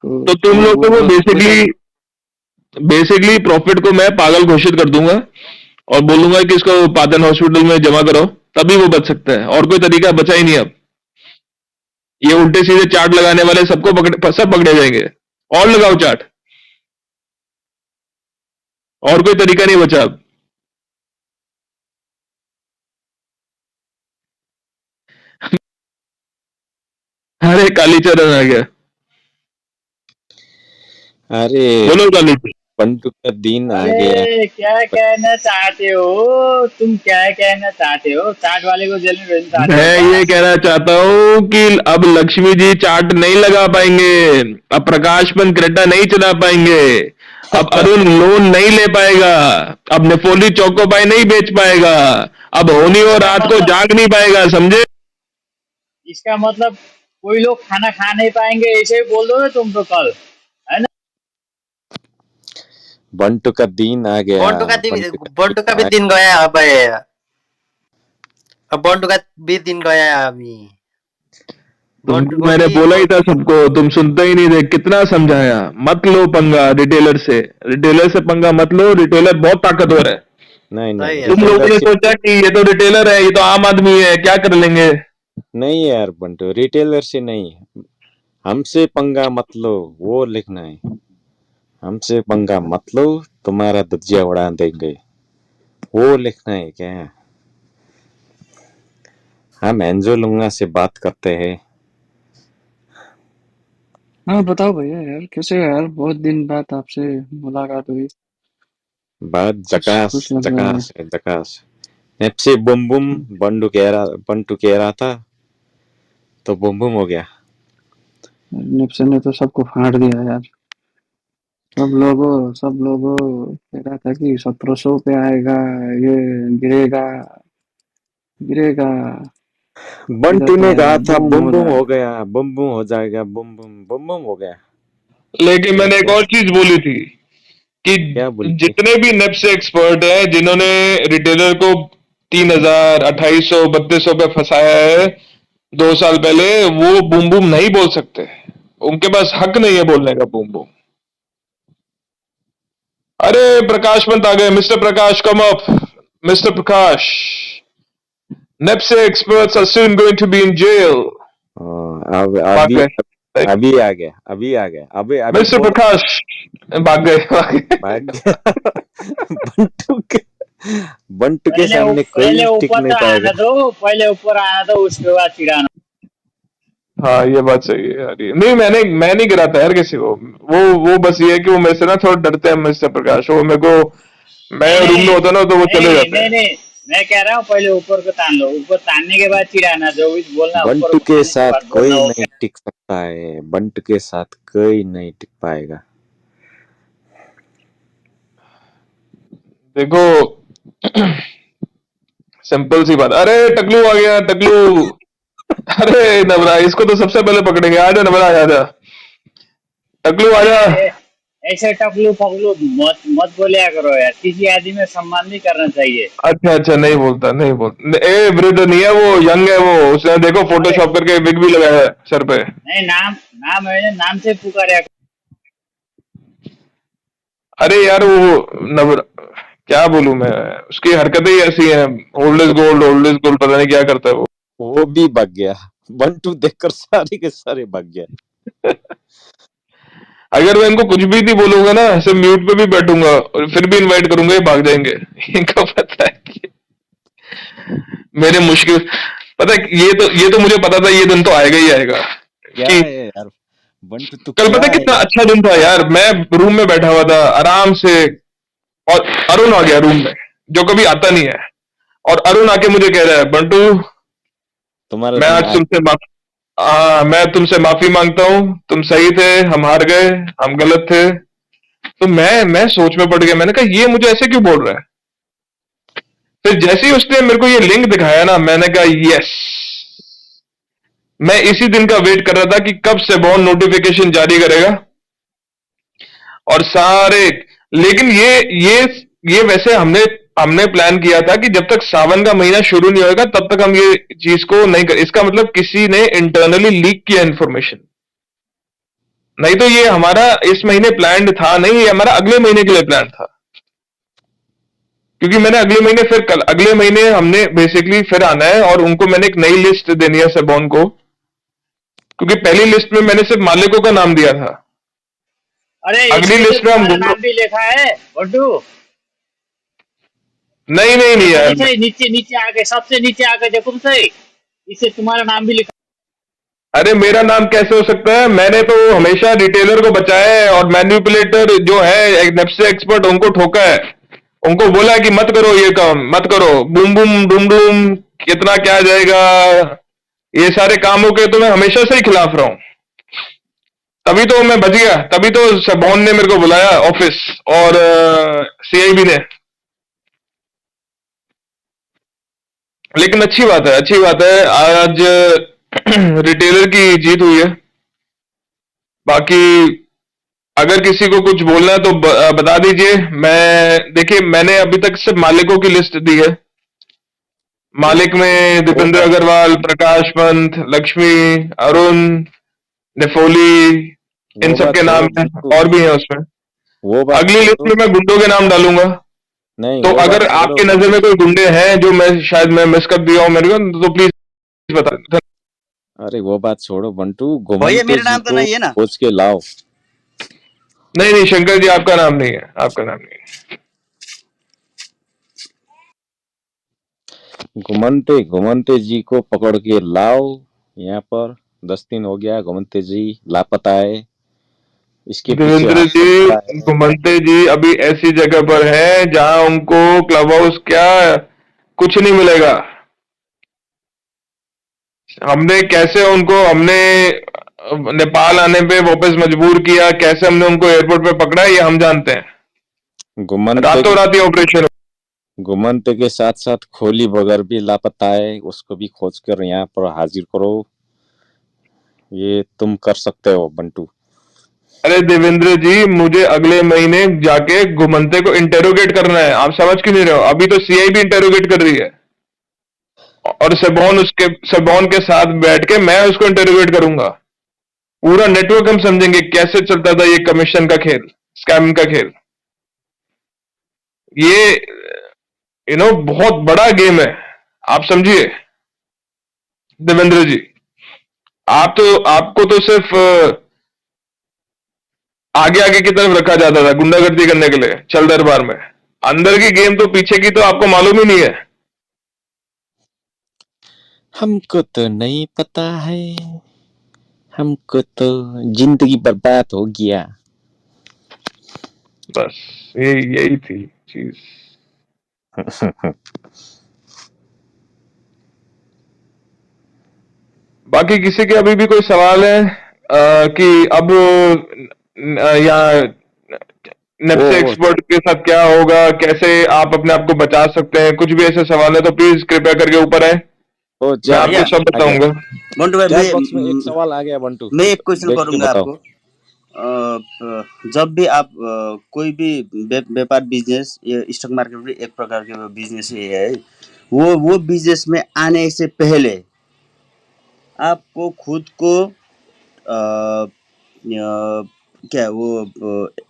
तो तुम लोगों को बेसिकली प्रॉफिट को मैं पागल घोषित कर दूंगा और बोलूंगा कि इसको पाटन हॉस्पिटल में जमा करो, तभी वो बच सकता है। और कोई तरीका बचा ही नहीं। अब ये उल्टे सीधे चार्ट लगाने वाले सब पकड़े जाएंगे। और लगाओ चार्ट, और कोई तरीका नहीं बचा अब। अरे कालीचरण आ गया। अरे बोलो कालीचरण। बंटू का दिन आ गया। अरे क्या कहना चाहते हो तुम, क्या कहना चाहते हो? चाट वाले को जेल में भेजना चाहते हो मैं क्या? ये कहना चाहता हूँ कि अब लक्ष्मी जी चाट नहीं लगा पाएंगे, अब प्रकाश पंत क्रेटा नहीं चला पाएंगे, अब अरुण लोन नहीं ले पाएगा, अब नेपोली चोकोपाई नहीं बेच पाएगा, अब होनी और इसका रात को मतलब जाग नहीं पाएगा, समझे? इसका मतलब कोई लोग खाना खा नहीं पाएंगे, ऐसे ही बोल दो तुम तो कल, है ना? बंटू का दिन आ गया। बंटू का बंटू का दिन भी आ दिन गया अब बंटू का भी दिन गया अभी। बंटू तुमको को मैंने भी बोला ही था सबको, तुम सुनते ही नहीं थे, कितना समझाया, मत लो पंगा रिटेलर से, रिटेलर से पंगा मत लो, रिटेलर बहुत ताकतवर है। नहीं सही नहीं, है तुम सही लोगों रिटेलर ने से सोचा कि ये तो रिटेलर है, ये तो आम आदमी है, क्या कर लेंगे? नहीं यार, बंटू रिटेलर से नहीं, हमसे पंगा मत लो, वो लिखना है। हमसे पंगा मत लो, तुम्हारा धज्जिया उड़ा देंगे, वो लिखना है क्या? हम एंजो लुंगा से बात करते हैं। हाँ बताओ भैया यार, कैसे हो यार? बहुत दिन बाद आपसे मुलाकात हुई। बात खुश जकास खुश लग रहा है। जकास है, जकास। नेप्से बुम बुम, बंटू कह रहा था तो बुम बुम हो गया। निप्सन ने तो सबको फाड़ दिया यार। सब लोगों कह रहा था कि 1700 पे आएगा, ये गिरेगा गिरेगा। इधर बंटू तो ने कहा था बूम बुम हो बुम रहा है। हो गया, बुम बुम हो जाएगा, बुम बुम हो गया। लेकिन फिर मैंने एक क्या? और चीज बोली थी कि क्या बोली थी? जितने भी नेप से एक्सपर्ट हैं जिन्होंने रिटेलर को 3000 2800 3200 पे फंसाया है 2 साल पहले, वो बूम बूम नहीं बोल सकते, उनके पास हक नहीं है बोलने का बूम बूम। अरे प्रकाश पंत आ गए, मिस्टर प्रकाश कम अप, मिस्टर प्रकाश, नेप से experts are soon going to be in jail। अब भाग अभी गए अभी आ गया, अभी आ गया, अभी अभी मिस्टर बोला। प्रकाश, भाग गए। भाग गया। बंटू के बंटू के सामने पहले कोई टिक ऊपर नहीं तो पाएगा। आना दो, पहले ऊपर आना दो, उसके बाद चिढ़ाना। हाँ ये बात सही है यार, नहीं मैं नहीं गिराता यार किसी को, वो बस ये है कि वो मेरे से ना थोड़ा डरते हैं मिस्टर प्रकाश, वो मेरे को, मैं नहीं रूम नहीं में होता ना तो वो चले नहीं जाते नहीं हैं। नहीं, मैं कह रहा हूँ पहले ऊपर को तान लो, ऊपर तानने के बाद चिढ़ाना, जो भी बोलना ऊपर बंटू को के तानने के साथ बाद बोलना, कोई नहीं ओके? टिक सकता है, बंटू के साथ कोई नहीं टिक पाएगा। देखो सिंपल सी बात, अरे टकलू आ गया टकलू, अरे नवरा इसको तो सबसे पहले पकड़ेंगे, आजा नवरा आजा, टकलू आजा। अरे ऐसे टकलू फकलू मत मत बोलिया करो यार, किसी आदमी में सम्मान नहीं करना चाहिए। अच्छा अच्छा, नहीं बोलता नहीं बोलता, ए वृद्ध नहीं है वो, यंग है वो, उसने देखो अरे फोटोशॉप करके विग भी लगाया है सर पे। नहीं, नाम नाम है ना, नाम से पुकारा। अरे यार वो नवर, क्या बोलूं मैं, उसकी हरकतें ही ऐसी हैं, old is gold, old is gold, पता नहीं क्या करता है वो। वो भी भाग गया, बंटू देखकर सारे के सारे भाग गया। अगर मैं इनको कुछ भी नहीं बोलूंगा ना, सिर्फ म्यूट पे भी बैठूंगा और फिर भी इनवाइट करूंगा, ये भाग जाएंगे। इनको पता है कि मेरे मुश्किल, पता है ये तो मुझे पता था ये दिन तो आएगा ही आएगा क्या कि है यार, बंटू तू कल, क्या पता है है कितना यार? अच्छा दिन था यार, मैं रूम में बैठा हुआ था आराम से, और अरुण आ गया रूम में, जो कभी आता नहीं है, और अरुण आके मुझे कह रहा है, बंटू तुम्हारा मैं दिन आज आ तुमसे मैं तुमसे माफी मांगता हूँ, तुम सही थे, हम हार गए, हम गलत थे। तो मैं सोच में पड़ गया, मैंने कहा ये मुझे ऐसे क्यों बोल रहा है। फिर जैसे ही उसने मेरे को ये लिंक दिखाया ना, मैंने कहा यस, मैं इसी दिन का वेट कर रहा था कि कब सेबॉन नोटिफिकेशन जारी करेगा और सारे, लेकिन ये वैसे हमने हमने प्लान किया था कि जब तक सावन का महीना शुरू नहीं होगा तब तक हम ये चीज को नहीं कर, इसका मतलब किसी ने इंटरनली लीक किया इन्फॉर्मेशन, नहीं तो ये हमारा इस महीने प्लान था नहीं, ये हमारा अगले महीने के लिए प्लान था, क्योंकि मैंने अगले महीने फिर कल अगले महीने हमने बेसिकली फिर आना है और उनको मैंने एक नई लिस्ट देनी है सेबॉन को, क्योंकि पहली लिस्ट में मैंने सिर्फ मालिकों का नाम दिया था, अरे अगली इसमें तो लिस्ट में हम तुम्हारा दोनों, नाम भी लिखा है बंटू। नहीं नहीं नहीं नीचे यार, नीचे नीचे आके, सबसे नीचे आके देखो तो सही, इससे तुम्हारा नाम भी लिखा। अरे मेरा नाम कैसे हो सकता है? मैंने तो हमेशा रिटेलर को बचाया है और मैन्युपुलेटर जो है नेप्से एक्सपर्ट उनको ठोका है। उनको बोला है कि मत करो ये काम, मत करो, बूम बूम डूम डूम, कितना क्या जाएगा, ये सारे कामों के तो मैं हमेशा से ही खिलाफ रहा हूँ। तभी तो मैं बच गया, तभी तो सबॉन ने मेरे को बुलाया ऑफिस और सीआईबी ने। लेकिन अच्छी बात है, अच्छी बात है, आज रिटेलर की जीत हुई है। बाकी अगर किसी को कुछ बोलना है तो बता दीजिए। देखिए मैंने अभी तक सिर्फ मालिकों की लिस्ट दी है। मालिक में वो दीपेंद्र बात अग्रवाल, प्रकाश पंत, लक्ष्मी, अरुण, नेफोली, इन वो सब बात के नाम छोड़ो है, बंटू, और भी हैं उसमें। वो बात अगली लिस्ट छोड़ो। में मैं गुंडों के नाम डालूंगा। नहीं, तो वो बात अगर छोड़ो आपकी नजर में कोई गुंडे हैं जो मैं शायद मैं मिस कर दिया हूं मेरे को, तो प्लीज बता। अरे वो बात छोड़ो बंटू, भैया घुमंते मेरा जी नाम तो को नहीं है ना? खोज के लाओ। नहीं नहीं शंकर जी, आपका नाम नहीं है, आपका नाम नहीं है। घुमंते घुमंते जी को पकड़ के लाओ यहाँ पर। 10 दिन हो गया, घुमंते जी लापता है। इसके पीछे देवेंद्र हाथ चलता जी, है। घुमंते जी अभी ऐसी जगह पर हैं जहां उनको क्लब हाउस क्या कुछ नहीं मिलेगा। हमने कैसे उनको हमने नेपाल आने पे वापस मजबूर किया, कैसे हमने उनको एयरपोर्ट पे पकड़ा, ये हम जानते हैं। घुमंते रातों के रात ये ऑपरेशन। घुमंते के साथ साथ खोली बगर भी लापता है, उसको भी खोज कर यहाँ पर हाजिर करो। ये तुम कर सकते हो बंटू। अरे देवेंद्र जी, मुझे अगले महीने जाके घुमंते को इंटेरोगेट करना है। आप समझ क्यों नहीं रहे हो? अभी तो सीआईबी इंटेरोगेट कर रही है और सेबॉन के साथ बैठ के मैं उसको इंटेरोगेट करूंगा। पूरा नेटवर्क हम समझेंगे कैसे चलता था ये कमीशन का खेल, स्कैम का खेल। ये बहुत बड़ा गेम है, आप समझिए देवेंद्र जी। आपको तो सिर्फ आगे आगे की तरफ रखा जाता था गुंडागर्दी करने के लिए चल दरबार में। अंदर की गेम तो पीछे की तो आपको मालूम ही नहीं है। हमको तो नहीं पता है, हमको तो जिंदगी बर्बाद हो गया। बस यही थी चीज। बाकी किसी के अभी भी कोई सवाल है कि अब यहाँ नेप्से वो एक्सपर्ट के साथ क्या होगा, कैसे आप अपने आप को बचा सकते हैं, कुछ भी ऐसे सवाल है तो प्लीज कृपया करके ऊपर आए, वो मैं चैट आपको भैया बॉक्स सब में आ गया। बताऊंगा। मंटू भाई चैट बॉक्स में एक सवाल आ गया बंटू, मैं एक क्वेश्चन देख के करूंगा बताओ। आपको। जब भी आप कोई भी व्यापार बिजनेस, ये स्टॉक मार्केट भी एक प्रकार के बिजनेस ही है। वो बिजनेस में आने से पहले आपको खुद को क्या वो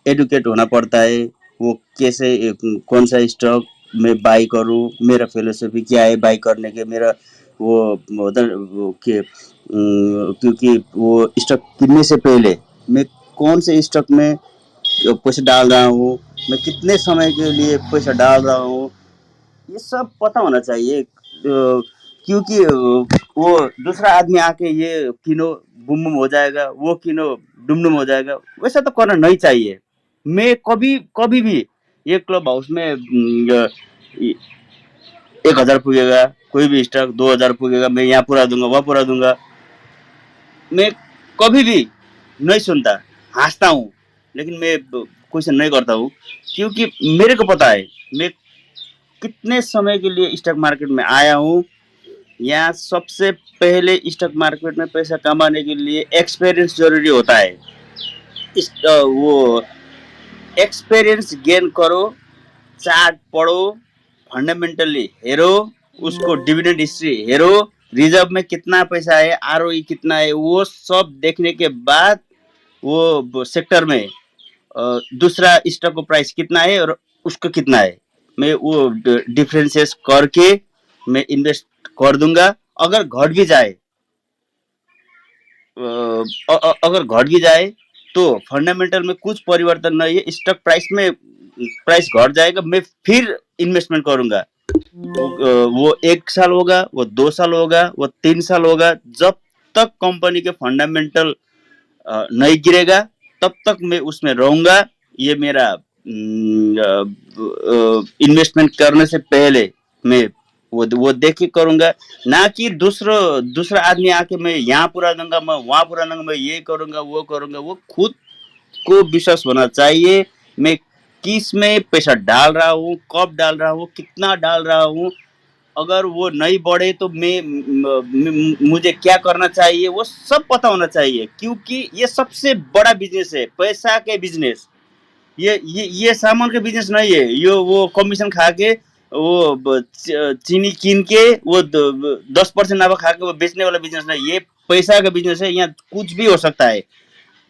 एडुकेट होना पड़ता है। वो कैसे कौन सा स्टॉक मैं बाई करूं, मेरा फिलोसफी क्या है बाई करने के, मेरा वो उधर वो के क्योंकि वो स्टॉक किनने से पहले मैं कौन से स्टॉक में पैसे डाल रहा हूँ, मैं कितने समय के लिए पैसा डाल रहा हूँ, ये सब पता होना चाहिए। क्योंकि वो दूसरा आदमी आके ये किनो बुम बुम हो जाएगा, वो किनो डुम डुम हो जाएगा, वैसा तो करना नहीं चाहिए। मैं कभी कभी भी ये क्लब हाउस में 1,000 पुगेगा, कोई भी स्टॉक 2,000 पुगेगा, मैं यहाँ पूरा दूंगा वहाँ पूरा दूंगा, मैं कभी भी नहीं सुनता, हंसता हूँ, लेकिन मैं क्वेश्चन नहीं करता हूँ। क्योंकि मेरे को पता है मैं कितने समय के लिए स्टॉक मार्केट में आया हूँ। यहाँ सबसे पहले स्टॉक मार्केट में पैसा कमाने के लिए एक्सपीरियंस जरूरी होता है। वो एक्सपीरियंस गेन करो, चार्ट पढ़ो, फंडामेंटली हेरो, उसको डिविडेंड हिस्ट्री हेरो, रिजर्व में कितना पैसा है, आरओई कितना है, वो सब देखने के बाद वो सेक्टर में दूसरा स्टॉक का प्राइस कितना है और उसको कितना है, मैं वो डिफरेंसेस करके मैं इन्वेस्ट कर दूंगा। अगर घट भी जाए अगर घट भी जाए तो फंडामेंटल में कुछ परिवर्तन नहीं है, स्टॉक प्राइस में प्राइस घट जाएगा, मैं फिर इन्वेस्टमेंट करूंगा। वो 1 साल होगा, वो 2 साल होगा, वो 3 साल होगा, जब तक कंपनी के फंडामेंटल नहीं गिरेगा तब तक मैं उसमें रहूंगा। ये मेरा इन्वेस्टमेंट करने से पहले मैं वो देख के करूंगा, ना कि दूसरा आदमी आके मैं यहाँ पूरा दूंगा, मैं वहां पूरा दूंगा, मैं ये करूंगा वो करूंगा। वो खुद को विश्वास होना चाहिए मैं किस में पैसा डाल रहा हूँ, कब डाल रहा हूँ, कितना डाल रहा हूँ। अगर वो नहीं बढ़े तो मुझे क्या करना चाहिए वो सब पता होना चाहिए, क्योंकि ये सबसे बड़ा बिजनेस है, पैसा के बिजनेस। ये सामान का बिजनेस नहीं है। ये वो कमीशन खा के वो चीनी कीन के वो 10% नाफा खा के वो बेचने वाला बिजनेस नहीं, ये पैसा का बिजनेस है। यहाँ कुछ भी हो सकता है।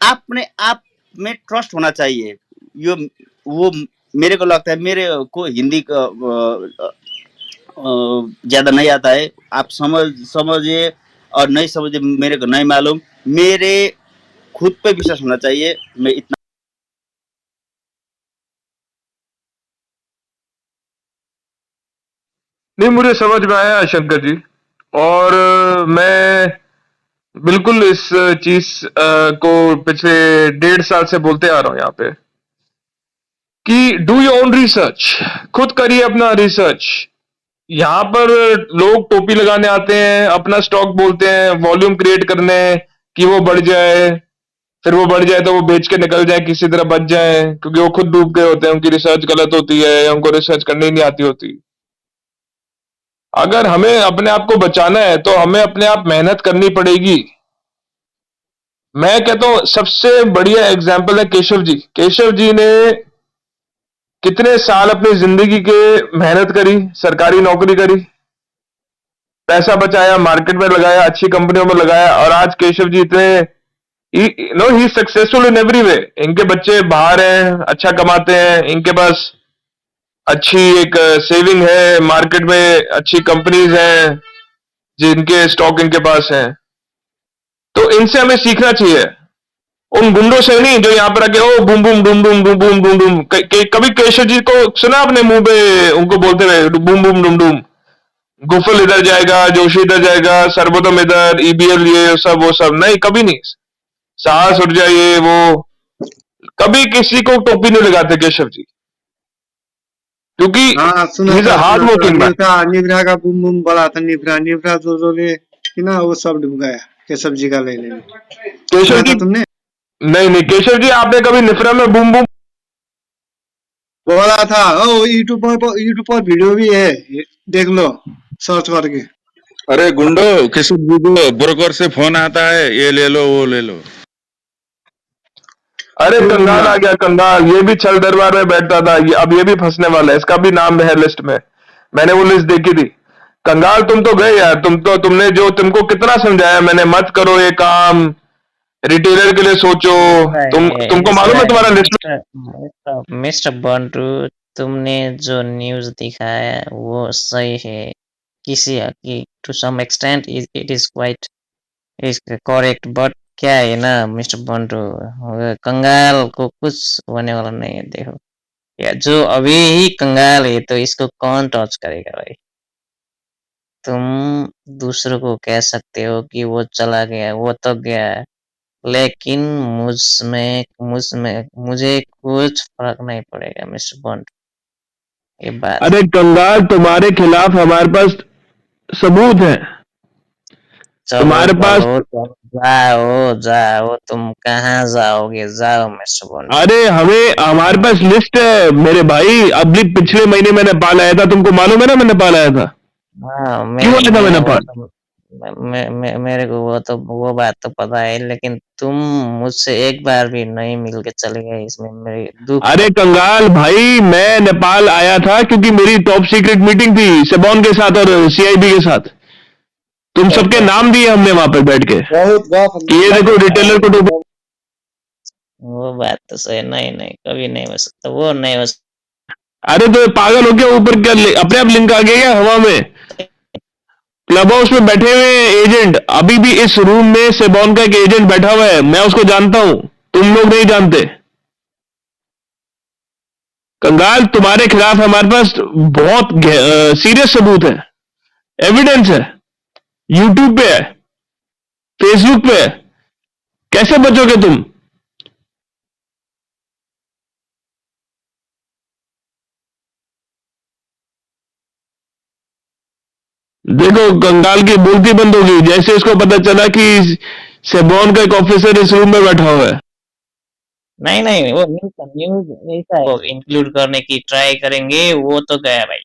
अपने आप में ट्रस्ट होना चाहिए। यो वो मेरे को लगता है, मेरे को हिंदी का ज्यादा नहीं आता है, आप समझिए और नहीं समझिए मेरे को नहीं मालूम। मेरे खुद पे विश्वास होना चाहिए। मैं इतना नहीं, मुझे समझ में आया शंकर जी। और मैं बिल्कुल इस चीज को पिछले 1.5 साल से बोलते आ रहा हूं यहाँ पे कि डू योर ओन रिसर्च, खुद करिए अपना रिसर्च। यहाँ पर लोग टोपी लगाने आते हैं, अपना स्टॉक बोलते हैं, वॉल्यूम क्रिएट करने कि वो बढ़ जाए, फिर वो बढ़ जाए तो वो बेच के निकल जाए, किसी तरह बच जाए, क्योंकि वो खुद डूब गए होते हैं, उनकी रिसर्च गलत होती है या उनको रिसर्च करनी नहीं आती होती। अगर हमें अपने आप को बचाना है तो हमें अपने आप मेहनत करनी पड़ेगी। मैं कहता हूं सबसे बढ़िया एग्जाम्पल है केशव जी। केशव जी ने कितने साल अपनी जिंदगी के मेहनत करी, सरकारी नौकरी करी, पैसा बचाया, मार्केट में लगाया, अच्छी कंपनियों में लगाया, और आज केशव जी इतने ही सक्सेसफुल इन एवरी वे। इनके बच्चे बाहर हैं, अच्छा कमाते हैं, इनके पास अच्छी एक सेविंग है, मार्केट में अच्छी कंपनीज हैं जिनके स्टॉक इनके पास हैं। तो इनसे हमें सीखना चाहिए, उन गुंडों से नहीं जो यहाँ पर आके ओ boom boom doom doom doom boom doom doom. कभी केशव जी को सुना अपने मुंह पे उनको बोलते हुए बूम बूम डूम डूम? गुफल इधर जाएगा, जोशी इधर जाएगा, सर्वोत्तम इधर, ईबीएल ये सब वो सब नहीं, कभी नहीं। साहस उठ जाइए, वो कभी किसी को टोपी नहीं लगाते केशव जी, क्योंकि हाँ सुना ही इज अ था हार्ड सुना था वर्किंग मैन। निब्रा का बुम बुम बड़ा था। निब्रा जो किना वो सब डूब गया केशव जी का ले लेने। केशव सुना जी था तुमने? नहीं, केशव जी आपने कभी निफ्रा में बूम बूम? बोला था। ओ यूट्यूब पर वीडियो भी है, देख लो सर्च करके। अरे गुंडो, किसी जी को ब्रोकर से फोन आता है, ये ले लो वो ले लो। अरे कंगाल आ गया, कंगाल। ये भी छल दरबार में बैठता था, अब ये भी फंसने वाला है, इसका भी नाम है लिस्ट में। मैंने वो लिस्ट देखी थी। कंगाल तुम तो गए यार, तुमने जो तुमको कितना समझाया मैंने, मत करो ये काम, रिटेलर के लिए सोचो। तुमको मालूम है तुम्हारा लिस्ट में? मिस्टर बंटू, तुमने जो न्यूज दिखाया वो सही है, किसी to some extent it is quite is correct, but क्या है ना मिस्टर बंटू, कंगाल को कुछ होने वाला नहीं है। देखो या जो अभी ही कंगाल है तो इसको कौन टच करेगा भाई? तुम दूसरों को कह सकते हो कि वो चला गया, वो तो गया, लेकिन मुझे कुछ फर्क नहीं पड़ेगा मिस्टर बॉन्ड, ये बात। अरे कंगाल, तुम्हारे खिलाफ हमारे पास सबूत है। तुम्हारे पास जाओ, तुम कहाँ जाओगे? जाओ मिस्टर बॉन्ड। अरे हमारे पास लिस्ट है मेरे भाई। अभी पिछले महीने मैं नेपाल आया था, तुमको मालूम है ना मैं नेपाल आया था। क्यों आया था मैं नेपाल? मेरे को वो बात तो पता है, लेकिन तुम मुझसे एक बार भी नहीं मिल के चले गए, इसमें मेरी दुख। अरे कंगाल भाई, मैं नेपाल आया था क्योंकि मेरी टॉप सीक्रेट मीटिंग थी सेबॉन के साथ और सीआईबी के साथ। तुम सबके नाम दिए हमने वहां पर बैठ के कि ये देखो रिटेलर को तो। वो बात तो सही, नहीं कभी नहीं हो सकता, वो नहीं हो सकता। अरे तो पागल हो गया, ऊपर क्या अपने आप लिंक आ गया क्या हवा में? क्लब हाउस में बैठे हुए एजेंट, अभी भी इस रूम में सेबॉन का एक एजेंट बैठा हुआ है, मैं उसको जानता हूं, तुम लोग नहीं जानते। कंगाल, तुम्हारे खिलाफ हमारे पास बहुत सीरियस सबूत है, एविडेंस है, यूट्यूब पे है, फेसबुक पे, कैसे बचोगे तुम? देखो कंगाल की बोलती बंद होगी जैसे उसको पता चला कि सेबोन का एक ऑफिसर इस रूम में बैठा हुआ है। नहीं नहीं, वो न्यूज ऐसा है, वो इंक्लूड करने की ट्राई करेंगे, वो तो गया भाई,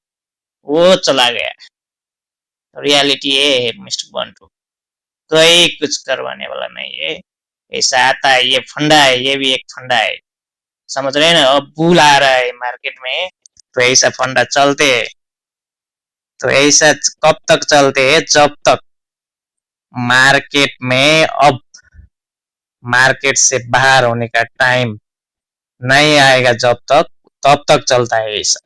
वो चला गया। रियलिटी ये है मिस्टर बंटू, कोई कुछ करवाने वाला नहीं है। ऐसा आता है, ये फंडा है, ये भी एक फंडा है, समझ रहे हैं ना। अब बुल आ रहा है मार्केट में, तो ऐसा फंडा चलते है। तो ऐसा कब तक चलते हैं? जब तक मार्केट में, अब मार्केट से बाहर होने का टाइम नहीं आएगा जब तक, तब तक चलता है ऐसा।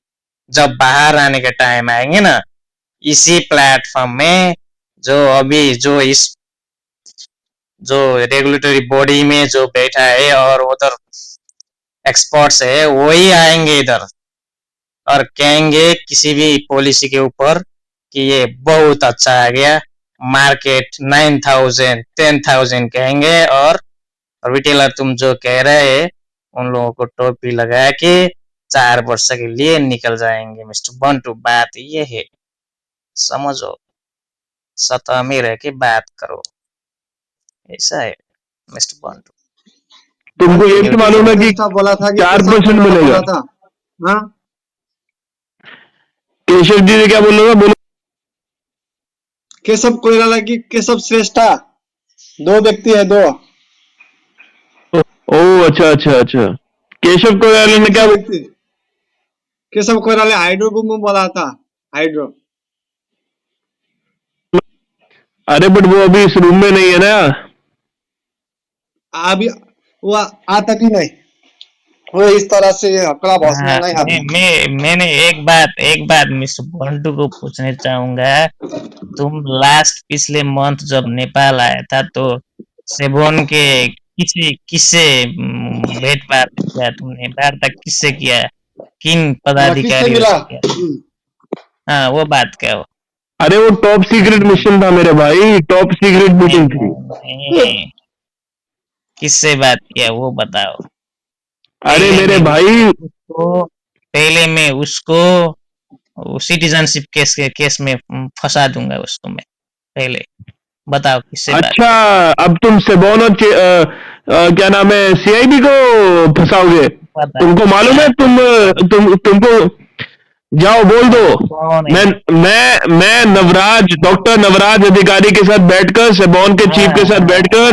जब बाहर आने का टाइम आएंगे ना, इसी प्लेटफॉर्म में जो अभी जो रेगुलेटरी बॉडी में जो बैठा है और उधर एक्सपर्ट्स है, वही आएंगे इधर और कहेंगे किसी भी पॉलिसी के ऊपर कि ये बहुत अच्छा आ गया, मार्केट 9,000 10,000 कहेंगे, और रिटेलर तुम जो कह रहे हैं उन लोगों को टोपी लगा के 4 वर्ष के लिए निकल जाएंगे। मिस्टर बंटू, बात ये है, समझो, सतह में रह के बात करो, ऐसा है मिस्टर बंटू। तुमको ये भी मालूम है कि बोला था कि 4% मिलेगा। था। हाँ, केशव जी ने क्या बोला था? बोलो। केशव कोइराला की केशव श्रेष्ठा 2 व्यक्ति है, 2 ओ अच्छा अच्छा अच्छा, केशव कोयराला ने क्या व्यक्ति। केशव कोइराला हाइड्रो बूम में बोला था, हाइड्रो। अरे बट वो अभी इस रूम में नहीं है ना। अभी वो आता भी नहीं, वो इस तरह से हकड़ा भौसना नहीं आता। मैंने एक बात मिस्टर बंटू को पूछना चाहूंगा। तुम लास्ट पिछले मंथ जब नेपाल आया था तो सेबोन के किससे भेंट बात किया तुमने? वार्ता किससे किया? किन पदाधिकारियों से किया? हाँ, वो बात क्या हो? अरे वो टॉप सीक्रेट मिशन था मेरे भाई, टॉप सीक्रेट मीटिंग थी। नहीं, किससे बात किया वो बताओ। अरे मेरे भाई, पहले मैं उसको सिटीजनशिप केस में फंसा दूंगा उसको मैं। पहले बताओ किससे बात। अच्छा, अब तुम सेबोन और क्या नाम है सीआईबी को फंसाओगे? तुमको मालूम है तुमको जाओ बोल दो। मैं नवराज, डॉक्टर नवराज अधिकारी के साथ बैठकर, सेबोन के चीफ के साथ बैठकर,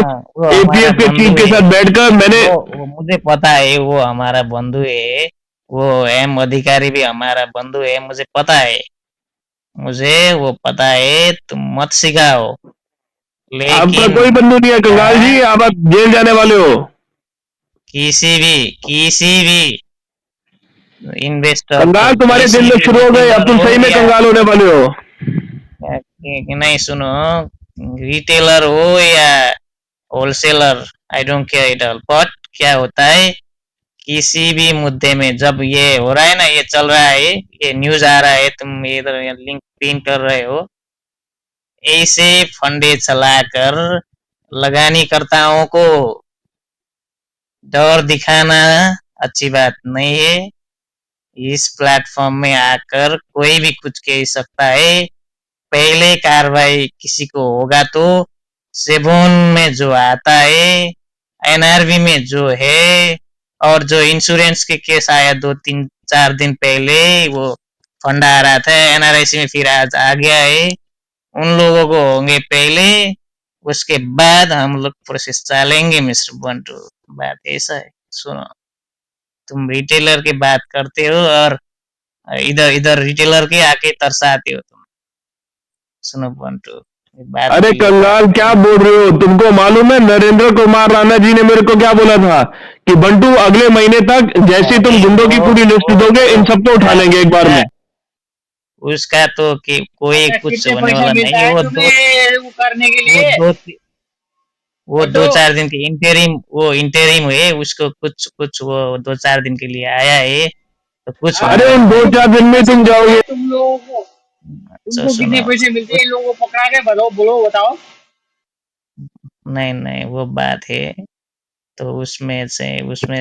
एपीएफ के चीफ के साथ बैठकर मैंने वो मुझे पता है, वो हमारा बंधु है, वो एम अधिकारी भी हमारा बंधु है, मुझे पता है, मुझे वो पता है। तुम मत सिखाओ। आपका कोई बंधु नहीं है कंगाल जी, आप जेल जाने वाले हो। किसी भी इन्वेस्टर कंगाल तुम्हारे दिन में शुरू हो गए, अब तुम सही में कंगाल होने वाले हो। नहीं, सुनो, रिटेलर हो या wholesaler, I don't care it all, but क्या होता है किसी भी मुद्दे में जब ये हो रहा है ना, ये चल रहा है, ये न्यूज आ रहा है, तुम इधर लिंक पिन कर रहे हो, ऐसे फंडे चलाकर लगानीकर्ताओं को डर दिखाना अच्छी बात नहीं है। इस प्लेटफॉर्म में आकर कोई भी कुछ कह सकता है। पहले कार्रवाई किसी को होगा तो सेबोन में जो आता है, एनआरबी में जो है, और जो इंश्योरेंस के केस आया 2-3-4 दिन पहले, वो फंड आ रहा था एनआरआईसी में, फिर आज आ गया है, उन लोगों को होंगे पहले, उसके बाद हम लोग प्रोसेस चलेंगे। मिस्टर बंटू, बात ऐसा है, सुनो, तुम रिटेलर की बात करते हो और इधर रिटेलर के आके तरसाते हो तुम। सुनो बंटू, अरे कंगाल क्या बोल रहे हो? तुमको मालूम है नरेंद्र कुमार राणा जी ने मेरे को क्या बोला था कि बंटू अगले महीने तक जैसे तुम गुंडों की पूरी लिस्ट दोगे, इन सबको उठा लेंगे एक बार में। उसका तो कि कोई कुछ होने वाला नहीं है। वो करने के लिए वो 2-4 दिन के इंटरिम है, उसको कुछ वो 2-4 दिन के लिए आया है, तो कुछ। अरे उन 2-4 दिन में तुम जाओगे। तुम लोगों को तुमको कितने पैसे मिलते हैं इन लोगों को पकड़ा के? बोलो बताओ। नहीं नहीं वो बात है, तो उसमें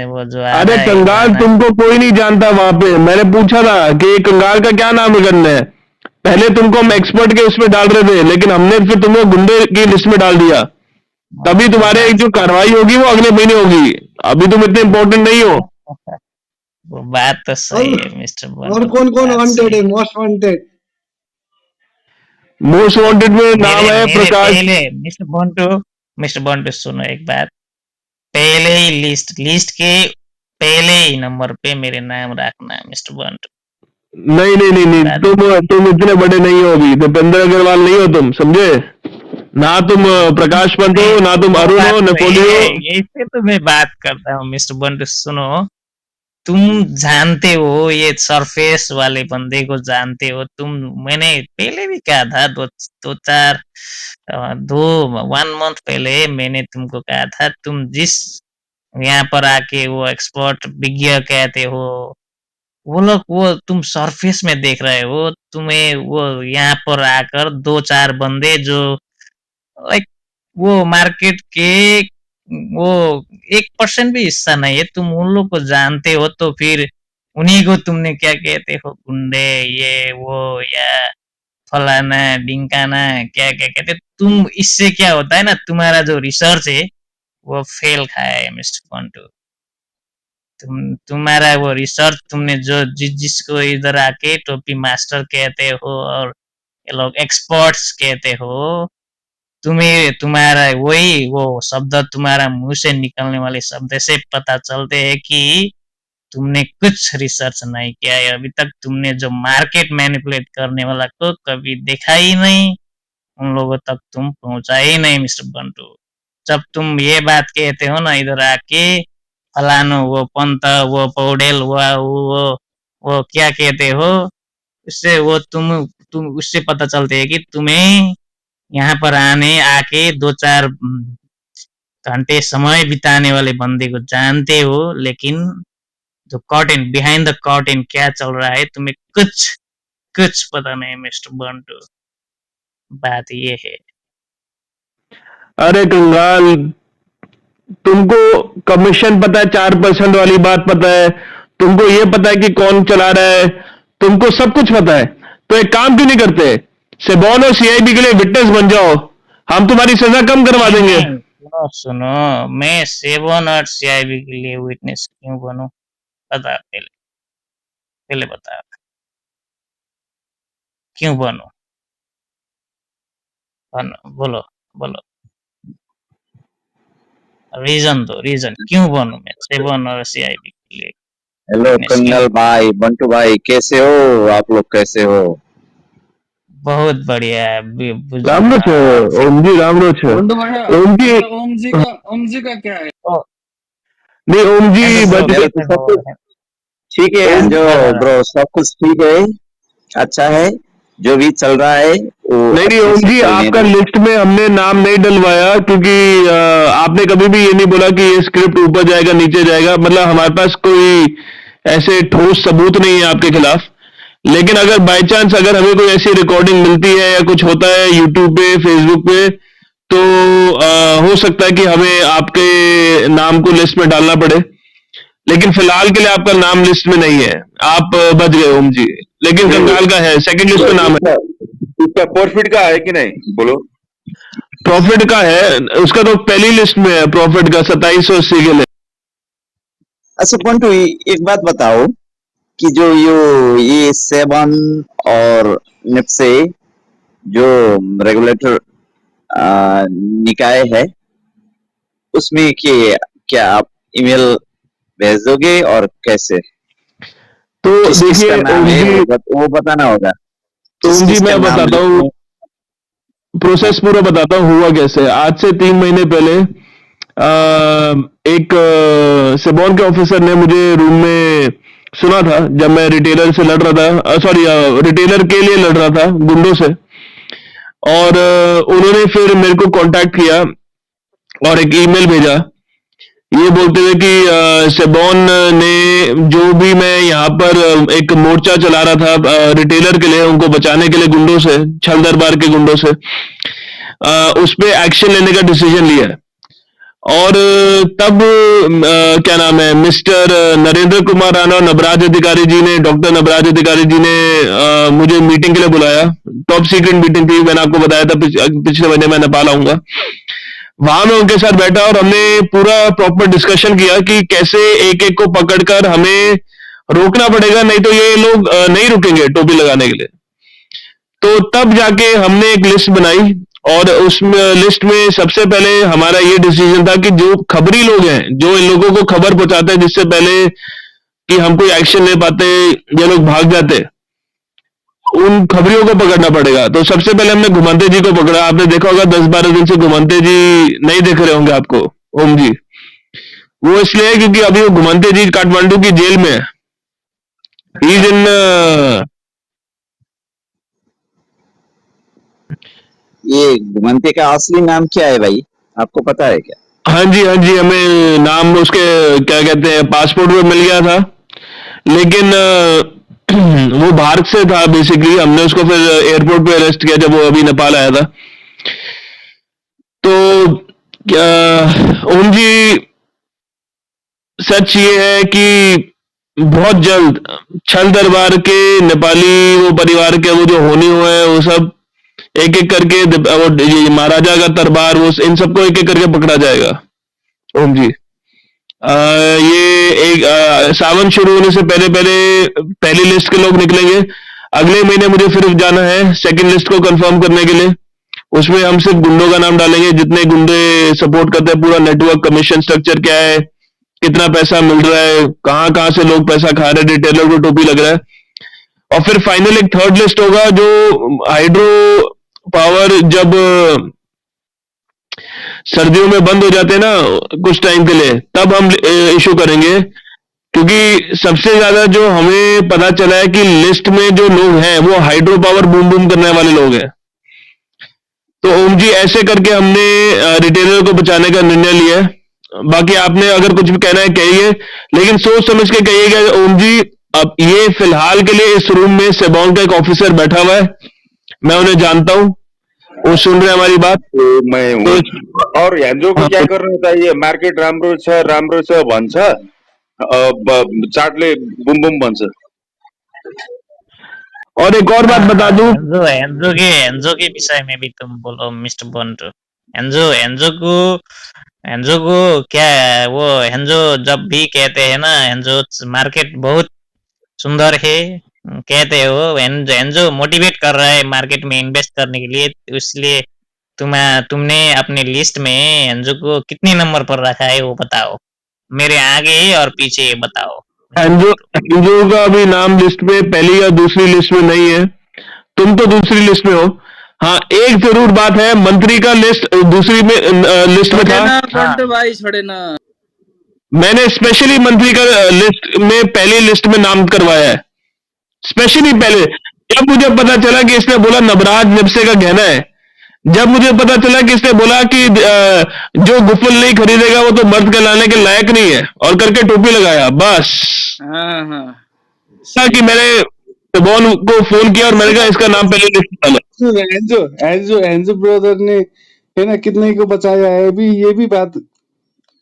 वो जो आ अरे रहा है कंगाल गाना। तुमको कोई नहीं जानता वहां पे। मैंने पूछा था कि कंगाल का क्या नाम करना है। पहले तुमको हम एक्सपर्ट के उसमें डाल रहे थे, लेकिन हमने फिर तुम्हें गुंडे की लिस्ट में डाल दिया। तभी वो तुम्हारे बात जो कार्रवाई होगी वो अगले महीने होगी। अभी तुम इतने इम्पोर्टेंट नहीं हो। वो बात तो सही है मिस्टर और बंटू, कौन कौन बात वांटेड सही है, है। Most wanted? मोस्ट वांटेड में नाम मेरे है मेरे प्रकाश। पहले मिस्टर बंटू सुनो एक बात। पहले ही लिस्ट के पहले ही नंबर पे मेरे नाम रखना है मिस्टर बंटू। नहीं नहीं नहीं नहीं, बात तुम इतने बड़े नहीं हो अभी। दीपेंद्र अग्रवाल नहीं हो तुम, समझे ना। तुम प्रकाश पंत हो, नहीं, ना तुम वो अरुण बात हो, तो नेपोली हो। ऐसे तो मैं बात करता हूँ मिस्टर बंटू सुनो। तुम जानते हो ये सरफेस वाले बंदे को जानते हो तुम। मैंने पहले भी कहा था दो चार 1 मंथ पहले मैंने तुमको कहा था, तुम जिस यहाँ पर आके वो एक्सपर्ट विज्ञ कहते हो, वो लोग वो तुम सरफेस में देख रहे हो। तुम्हें वो यहाँ पर आकर 2-4 बंदे जो लाइक वो मार्केट के वो 1% भी हिस्सा नहीं है, तुम उन लोग को जानते हो, तो फिर उन्हीं को तुमने क्या कहते हो, गुंडे ये वो या फलाना ढिंकाना क्या क्या कहते। तुम इससे क्या होता है ना, तुम्हारा जो रिसर्च है वो फेल खाया है मिस्टर पंटू। तुम्हारा वो रिसर्च तुमने जो जिसको इधर आके टोपी मास्टर कहते हो और ये लोग एक्सपर्ट्स कहते हो, तुम्हें तुम्हारा वही वो शब्द तुम्हारा मुंह से निकलने वाले शब्द से पता चलते हैं कि तुमने कुछ रिसर्च नहीं किया है अभी तक। तुमने जो मार्केट मैनिपुलेट करने वाला को कभी देखा ही नहीं, उन लोगों तक तुम पहुंचा ही नहीं मिस्टर बंटू। जब तुम ये बात कहते हो ना इधर आके, फलानो वो पंत वो पौडेल वो क्या कहते हो, उससे वो तुम उससे पता चलते है कि तुम्हें यहाँ पर आके 2-4 घंटे समय बिताने वाले बंदे को जानते हो, लेकिन जो कर्टेन बिहाइंड द कर्टेन क्या चल रहा है तुम्हें कुछ कुछ पता नहीं मिस्टर बंटू। बात ये है। अरे कंगाल, तुमको कमीशन पता है, 4% वाली बात पता है, तुमको ये पता है कि कौन चला रहा है, तुमको सब कुछ पता है। तो एक काम क्यों नहीं करते, सेबॉन और सीआईबी के लिए विटनेस बन जाओ। हम तुम्हारी सजा कम करवा नहीं देंगे। नहीं सुनो, मैं सेवन और सीआईबी के लिए विटनेस क्यों बनूं? बता पहले बता क्यों बनूं? बोलो बोलो, रीजन दो, रीजन क्यों बनूं मैं सेवन और सीआईबी के लिए हेलो विटनेस क्यों? कंगल भाई, बंटू भाई, कैसे हो आप लोग? कैसे हो? बहुत बढ़िया है रामरो छे ओम जी, रामरो छे बंडू भैया, ओम जी। ओम जी का क्या है? नहीं ओम जी ब्रो बच मेरा गए। तो सब कुछ ठीक है ओम जो ब्रो, सब कुछ ठीक है, अच्छा है। जो भी चल रहा है वो नहीं नहीं अच्छे ओम से जी, चलने आपका दो। लिस्ट में हमने नाम नहीं डलवाया क्योंकि आपने कभी भी ये नहीं बोला कि ये स्क्रिप्ट ऊपर जाएगा नीचे जाएगा। मतलब हमारे पास कोई ऐसे ठोस सबूत नहीं है आपके खिलाफ। लेकिन अगर बाय चांस अगर हमें कोई ऐसी रिकॉर्डिंग मिलती है या कुछ होता है यूट्यूब पे फेसबुक पे, तो हो सकता है कि हमें आपके नाम को लिस्ट में डालना पड़े। लेकिन फिलहाल के लिए आपका नाम लिस्ट में नहीं है, आप बच गए ओम जी। लेकिन कंगाल का है, सेकंड लिस्ट पे नाम है। इसका प्रॉफिट का है कि नहीं बोलो? प्रॉफिट का है, उसका तो पहली लिस्ट में है प्रॉफिट का 2780 के लिए। अच्छा पंटू, एक बात बताओ कि जो ये सेवन और निप्से जो रेगुलेटर निकाय है, उसमें क्या आप ईमेल भेज दोगे और कैसे? तो किस किस का देखिए नाम ओम है जी, वो बताना होगा। ओम जी किस का मैं नाम बताता लिस्ट हूँ, में? प्रोसेस पूरा बताता हूँ हुआ कैसे। आज से 3 महीने पहले एक सेबॉन के ऑफिसर ने मुझे रूम में सुना था जब मैं रिटेलर से लड़ रहा था, सॉरी रिटेलर के लिए लड़ रहा था गुंडों से। और उन्होंने फिर मेरे को कांटेक्ट किया और एक ईमेल भेजा ये बोलते हुए कि सेबॉन ने जो भी मैं यहाँ पर एक मोर्चा चला रहा था रिटेलर के लिए, उनको बचाने के लिए गुंडों से, छल दरबार के गुंडों से, उस पे एक्शन लेने का डिसीजन लिया है। और तब क्या नाम है, मिस्टर नरेंद्र कुमार राणा और नबराज अधिकारी जी ने, डॉक्टर नबराज अधिकारी जी ने मुझे मीटिंग के लिए बुलाया। टॉप सीक्रेट मीटिंग थी, मैंने आपको बताया था पिछले महीने मैं नेपाल आऊंगा। वहां मैं उनके साथ बैठा और हमने पूरा प्रॉपर डिस्कशन किया कि कैसे एक एक को पकड़कर हमें रोकना पड़ेगा, नहीं तो ये लोग नहीं रुकेंगे टोपी लगाने के लिए। तो तब जाके हमने एक लिस्ट बनाई और उस लिस्ट में सबसे पहले हमारा ये डिसीजन था कि जो खबरी लोग हैं, जो इन लोगों को खबर पहुंचाते हैं जिससे पहले कि हम कोई एक्शन ले पाते, ये लोग भाग जाते, उन खबरियों को पकड़ना पड़ेगा। तो सबसे पहले हमने घुमंते जी को पकड़ा। आपने देखा होगा 10-12 दिन से घुमंते जी नहीं देख रहे होंगे आपको, ओम जी। वो इसलिए है क्योंकि अभी वो घुमंते जी काठमांडू की जेल में है। He's in, ये घुमंते का असली नाम क्या है भाई, आपको पता है क्या? हाँ जी, हमें नाम उसके क्या कहते हैं पासपोर्ट में मिल गया था, लेकिन वो भारत से था बेसिकली। हमने उसको फिर एयरपोर्ट पे अरेस्ट किया जब वो अभी नेपाल आया था। तो ओम जी, सच ये है कि बहुत जल्द छल दरबार के नेपाली वो परिवार के वो जो होने हुए हैं वो सब एक एक करके, वो ये महाराजा का दरबार, वो इन सबको एक एक करके पकड़ा जाएगा ओम जी। ये एक सावन शुरू होने से पहले पहली लिस्ट के लोग निकलेंगे। अगले महीने मुझे फिर जाना है सेकंड लिस्ट को कंफर्म करने के लिए। उसमें हम सिर्फ गुंडों का नाम डालेंगे, जितने गुंडे सपोर्ट करते हैं, पूरा नेटवर्क, कमीशन स्ट्रक्चर क्या है, कितना पैसा मिल रहा है, कहाँ कहाँ से लोग पैसा खा रहे हैं, रिटेलर को टोपी लग रहा है। और फिर फाइनल एक थर्ड लिस्ट होगा जो हाइड्रो पावर जब सर्दियों में बंद हो जाते हैं ना कुछ टाइम के लिए, तब हम इशू करेंगे। क्योंकि सबसे ज्यादा जो हमें पता चला है कि लिस्ट में जो लोग हैं वो हाइड्रो पावर बूम बूम करने वाले लोग हैं। तो ओम जी, ऐसे करके हमने रिटेलर को बचाने का निर्णय लिया है। बाकी आपने अगर कुछ भी कहना है कहिए, लेकिन सोच समझ के कहिएगा ओम जी। अब ये फिलहाल के लिए इस रूम में सेबॉन का एक ऑफिसर बैठा हुआ है, मैं उन्हें जानता हूं, वो सुन रहे हमारी बात। मैं हूँ। और हेन्जो को क्या करना चाहिए? मार्केट राम्रो छ भन्छ, चाटले बुम बुम भन्छ। और एक और बात बता दूं, एंजो के विषय में भी तुम बोलो मिस्टर बंटू। एंजो को क्या है, वो एंजो जब भी कहते हैं ना, एंजो मार्केट बहुत सुंदर है कहते हो, एंजो मोटिवेट कर रहा है मार्केट में इन्वेस्ट करने के लिए। इसलिए तुमने अपने लिस्ट में एंजो को कितने नंबर पर रखा है वो बताओ, मेरे आगे और पीछे बताओ। एंजो का अभी नाम लिस्ट में पहली या दूसरी लिस्ट में नहीं है, तुम तो दूसरी लिस्ट में हो। हाँ, एक जरूर बात है, मंत्री का लिस्ट दूसरी में लिस्ट में था। भाई छोड़े ना, मैंने स्पेशली मंत्री का लिस्ट में पहली लिस्ट में नाम करवाया है, स्पेशली पहले। जब मुझे पता चला कि इसने बोला नबराज निपसे का गहना है, जब मुझे पता चला कि इसने बोला कि जो गुफल नहीं खरीदेगा वो तो मर्द कहलाने के लायक नहीं है, और करके टोपी लगाया, बस कि मैंने सेबॉन को फोन किया और मैंने कहा इसका नाम पहले लिस्ट डालो। एंजो ब्रदर ने है ना कितने को बचाया है, अभी ये भी बात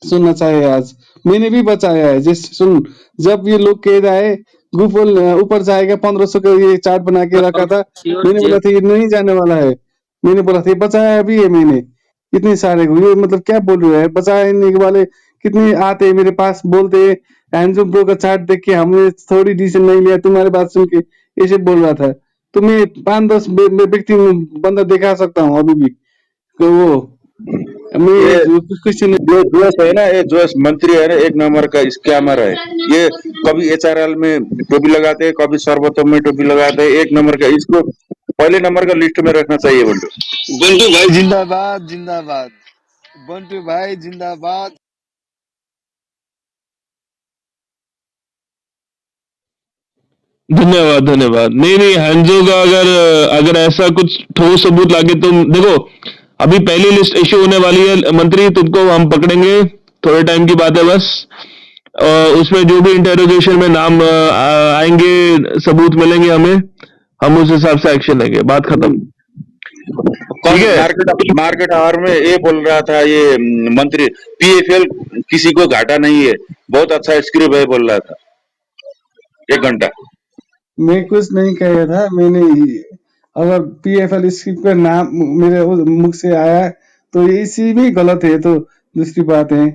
सुनना चाहिए। आज मैंने भी बचाया है, जैसे सुन, जब ये लोग कह रहा है गुफल ऊपर जाएगा 1500 का ये चार्ट बना के रखा था, मैंने बोला था ये नहीं जाने वाला है, मैंने बोला था ये बचाया भी है मैंने इतने सारे को। ये मतलब क्या बोल रहे हैं, बचाने वाले कितने आते हैं मेरे पास, बोलते हैं एंजो ब्रो का चार्ट देख के हमने थोड़ी डिसीजन नहीं लिया, तुम्हारी बात सुन के ऐसे बोल रहा था। तो मैं 5-10 व्यक्ति बंदा दिखा सकता हूँ अभी भी, तो वो जोश है ना, ये जोश मंत्री है ना, एक नंबर का स्कैमर है ये। कभी एचआरएल में टोपी लगाते हैं, कभी सर्वोत्तम में टोपी लगाते हैं, एक नंबर का। इसको पहले नंबर का लिस्ट में रखना चाहिए। बंटू भाई जिंदाबाद जिंदाबाद, बंटू भाई जिंदाबाद। धन्यवाद। नहीं, हेंजो का अगर ऐसा कुछ ठोस सबूत लागे, तुम देखो अभी पहली लिस्ट इश्यू होने वाली है मंत्री, तुमको हम पकड़ेंगे, थोड़े टाइम की बात है बस। उसमें जो भी इंटेरोगेशन में नाम आएंगे, सबूत मिलेंगे हमें, हम उस हिसाब से एक्शन लेंगे, बात खत्म। कल ठीक है। मार्केट आवर में ये बोल रहा था ये मंत्री, पीएफएल किसी को घाटा नहीं है, बहुत अच्छा स्क्रिप्ट है बोल रहा था 1 घंटा। मैं कुछ नहीं कहा था। मैंने अगर पीएफएल स्क्रिप्ट का नाम मेरे मुख से आया तो इसी भी गलत है। तो दूसरी बात है,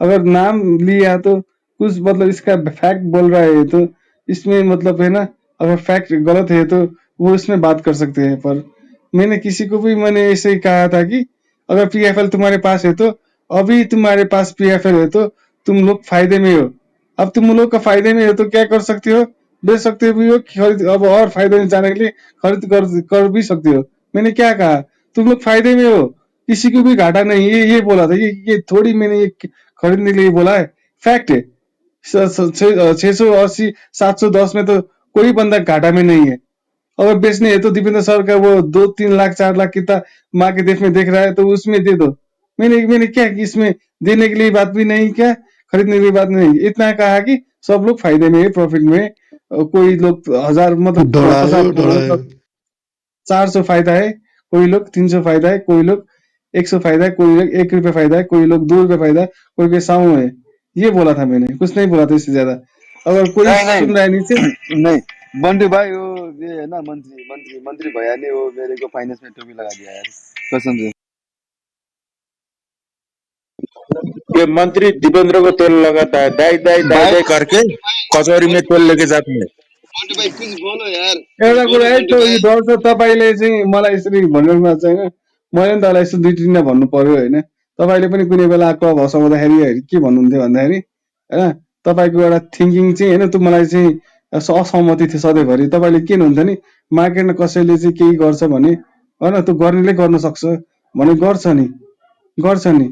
अगर नाम लिया तो कुछ मतलब इसका फैक्ट बोल रहा है तो इसमें मतलब है ना, अगर फैक्ट गलत है तो वो इसमें बात कर सकते हैं। पर मैंने किसी को भी मैंने ऐसे ही कहा था कि अगर पीएफएल तुम्हारे पास है तो अभी तुम्हारे पास पीएफएल है तो तुम लोग फायदे में हो। अब तुम लोग का फायदे में हो तो क्या कर सकते हो, बेच सकते भी हो, खरीद अब और फायदे में जाने के लिए खरीद कर भी सकते हो। मैंने क्या कहा, तुम लोग फायदे में हो, किसी को भी घाटा नहीं। ये बोला था, ये थोड़ी मैंने ये खरीदने के लिए बोला है, फैक्ट है। 680 710 में तो कोई बंदा घाटा में नहीं है। अगर बेचने है तो दीपेंद्र सर का वो 2-3 लाख 4 लाख कितना मार्केट में देख रहा है तो उसमें दे दो। मैंने क्या कि इसमें देने के लिए बात भी नहीं, क्या खरीदने के लिए बात नहीं, इतना कहा कि सब लोग फायदे में है, प्रॉफिट में है। कोई लोग 1000 मतलब 50 मतलब 400 फायदा है, कोई लोग 300 फायदा है, कोई लोग 100 फायदा है, कोई लोग 1 रुपये फायदा है, कोई लोग 2 रुपये फायदा है, कोई के 100 है। ये बोला था मैंने, कुछ नहीं बोला था इससे ज्यादा। अगर कोई नहीं सुन रहा है नीचे, नहीं नहीं, बंटी भाई वो ये है ना, मंत्री मंत्री मंत्री भैया ने वो मेरे को फाइनेंस में टोपी लगा दिया यार, कसम से। ये मंत्री दीपेंद्र को तेल लगाता है, दाई दाई दाई भाई दाई करके कचौरी में तेल लेके जाते हैं। बंटी भाई कुछ बोलो यार, एउटा कुछ कुरा बोलो है बंटी त्यो भाई। डर छ तपाईँले चाहिँ मलाई यसरी भनिरहनु भएको छैन। मैले नि तपाईँलाई यसो 2-3 भन्नु पर्यो होइन। तपाईँले पनि कुनै बेला क्लब हाउस आउँदाखेरि के भन्नुहुन्थ्यो भन्दाखेरि होइन, तपाईँको एउटा थिङ्किङ चाहिँ होइन, त्यो मलाई चाहिँ असहमति थियो सधैँभरि। तपाईँले के हुनुहुन्थ्यो नि, मार्केटमा कसैले चाहिँ केही गर्छ भने होइन, त्यो गर्नेले गर्न सक्छ भने गर्छ नि, गर्छ नि